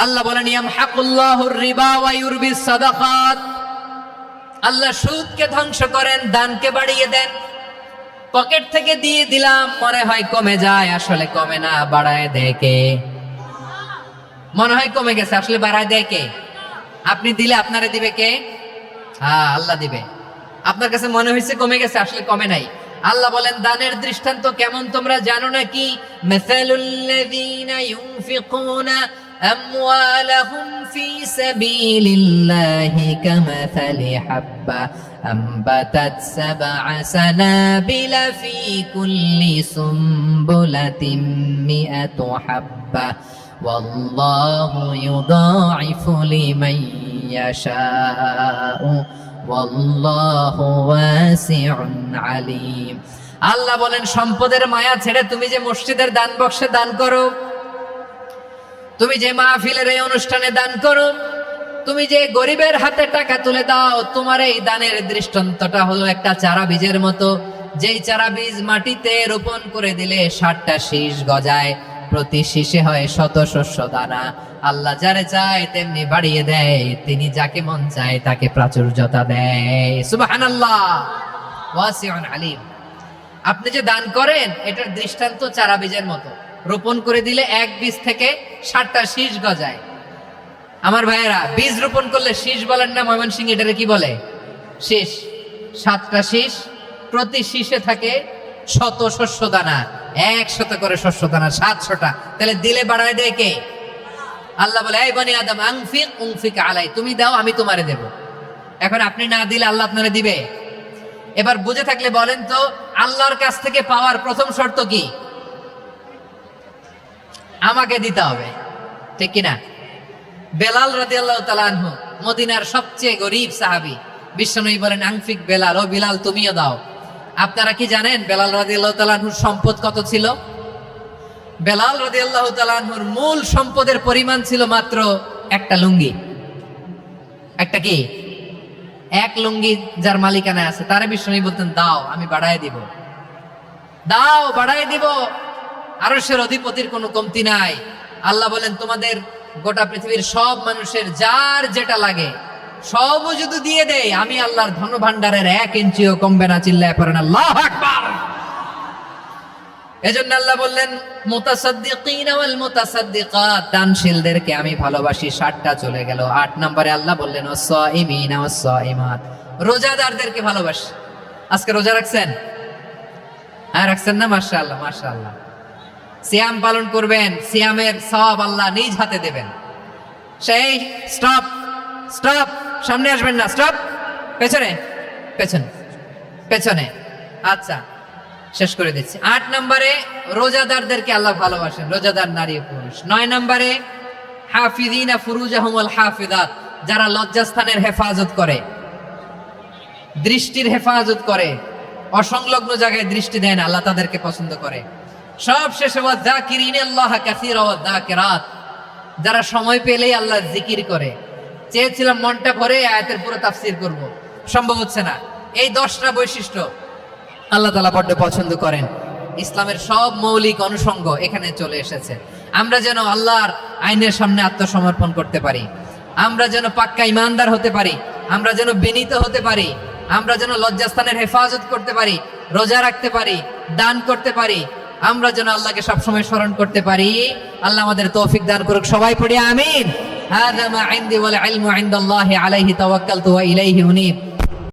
আল্লাহ বলেন ইয়ামহাকুল্লাহুর রিবা ওয়া ইউরবিস সাদাকাত, আল্লাহ সুদকে ধ্বংস করেন, দানকে বাড়িয়ে দেন। পকেট থেকে দিয়ে দিলাম, মনে হয় কমে যায়, আসলে কমে না, বাড়ায় দেয় কে? মনে হয় কমে গেছে, আসলে বাড়ায় দেয় কে? আপনি দিলে আপনারে দিবে কে? হ্যাঁ, আল্লাহ দিবে। আপনার কাছে মনে হয়েছে কমে গেছে, আসলে কমে নাই। আল্লাহ বলেন দানের দৃষ্টান্ত কেমন তোমরা জানো নাকি? মাসালুল্লাযীনা ইউনফিকুনা আমওয়ালাহুম ফি সাবিলিল্লাহি কামাসালি হাব্বা আম্বাতাত সাবআ সানাবিলা ফি কুল্লি সুমবুলাতিন মিআতু হাব্বা ওয়াল্লাহু ইউদাঈফু লিমান ইয়াশাউ ওয়াল্লাহু ওয়াসিউন আলীম। আল্লাহ বলেন সম্পদের মায়া ছেড়ে তুমি যে মসজিদের দান বক্সে দান করো, তুমি যে মাহফিলের এই অনুষ্ঠানে দান করো, তুমি যে গরিবের হাতে টাকা তুলে দাও, তোমার এই দানের দৃষ্টান্তটা হলো একটা চারা বীজের মতো। যেই চারা বীজ মাটিতে রোপণ করে দিলে 60টা শীষ গজায়, প্রতি শীষে হয় শত শস্য দানা। আল্লাহ যারে চায় তেমনি বাড়িয়ে দেয়, তিনি যাকে মন চায় তাকে প্রাচুর্যতা দেয়। সুবহানাল্লাহ, ওয়াসিউন আলীম। আপনি যে দান করেন এটার দৃষ্টান্ত চারা বীজের মতো, রোপণ করে দিলে এক বীজ থেকে 60টা শীষ গজায়। আমার ভাইয়েরা, বীজ রোপণ করলে শীষ বলেন না ময়মনসিংহ, এটারে কি বলে? শীষ। 7টা শীষ, প্রতি শীষে থাকে শত শস্য দানা, 100 করে শস্য দানা, 700টা। তাহলে দিলে বাড়ায় দেয় কে? আল্লাহ বলে এই বনি আদম আনফিক উনফিক আলাই, তুমি দাও আমি তোমারে দেব। এখন আপনি না দিলে আল্লাহ আপনারে দিবে? এবার বুঝে থাকলে বলেন তো, আল্লাহর কাছ থেকে পাওয়ার প্রথম শর্ত কি? আমাকে দিতে হবে, ঠিক কিনা? বেলাল রাদিয়াল্লাহু তাআলা আনহু, মদিনার সবচেয়ে গরীব সাহাবী, বিশ্বনবী বলেন আনফিক বেলাল, ও বিলাল তুমিও দাও। আপনারা কি জানেন বেলাল রাদিয়াল্লাহু তাআলা আনহুর সম্পদ কত ছিল? বেলাল রাদিয়াল্লাহু তাআলা আনহুর মূল সম্পদের পরিমাণ ছিল মাত্র একটা লুঙ্গি। একটা কি? এক লুঙ্গি যার মালিকানা আছে, তারে বিশ্বনবী বলতেন দাও আমি বাড়ায় দিব, দাও বাড়ায় দিব। আরশের অধিপতির কোনো কমতি নাই। আল্লাহ বলেন তোমাদের গোটা পৃথিবীর সব মানুষের যার যেটা লাগে সবও যদি দিয়ে দেয়, আমি আল্লাহর ধন ভান্ডারের 1 ইঞ্চিও কমবে না। চিল্লায় পড়েন আল্লাহু আকবার। এজন্য আল্লাহ বললেন মুতাসাদ্দিকিনা ওয়াল মুতাসাদ্দিকাত, দানশীলদেরকে আমি ভালোবাসি। 60টা চলে গেল। 8 নম্বরে আল্লাহ বললেন ওয়াস-সাইমিনা ওয়াস-সাইমাত, রোজাদারদেরকে ভালোবাসি। আজকে রোজা রাখছেন? হ্যাঁ রাখছেন না? মাশাআল্লাহ মাশাআল্লাহ। সিয়াম পালন করবেন, সিয়ামের সওয়াব আল্লাহ নিজ হাতে দেবেন। সেই স্টপ স্টপ, সামনে আসবেন না, স্টপ, পেছনে পেছনে পেছনে। আচ্ছা শেষ করে দিচ্ছি। 8 নম্বরে রোজাদারদেরকে আল্লাহ ভালোবাসেন, রোজাদার নারী ও পুরুষ। 9 নম্বরে হাফিজিনা ফুরুজাহুম ওয়াল হাফিজাত, যারা লজ্জাস্থানের হেফাজত করে, দৃষ্টির হেফাজত করে, অসংলগ্ন জায়গায় দৃষ্টি দেয় না, আল্লাহ তাদেরকে পছন্দ করে। সব শেষে ওয়াযাকিরিনাল্লাহ কাসীরা ওয়াযাকিরাত, যারা সময় পেলেই আল্লাহর জিকির করে। চেয়েছিলাম মনটা ভরে আয়াতের পুরো তাফসীর করব, সম্ভব হচ্ছে না। এই 10টা বৈশিষ্ট্য আল্লাহ তাআলা বড় পছন্দ করেন। ইসলামের সব মৌলিক অনুষঙ্গ এখানে চলে এসেছে। আমরা যেন আল্লাহর আইনের সামনে আত্মসমর্পণ করতে পারি, আমরা যেন পাক্কা ইমানদার হতে পারি, আমরা যেন বিনীত হতে পারি, আমরা যেন লজ্জাস্থানের হেফাজত করতে পারি, রোজা রাখতে পারি, দান করতে পারি, আমরা যেন আল্লাহকে সবসময় স্মরণ করতে পারি। আল্লাহ আমাদের তৌফিক দান করুক। সবাই পড়ি আমিন। হাযা মা ইনদি ওয়াল ইলমু ইনদাল্লাহি আলাইহি তাওয়াক্কালতু ওয়া ইলাইহি উনীব।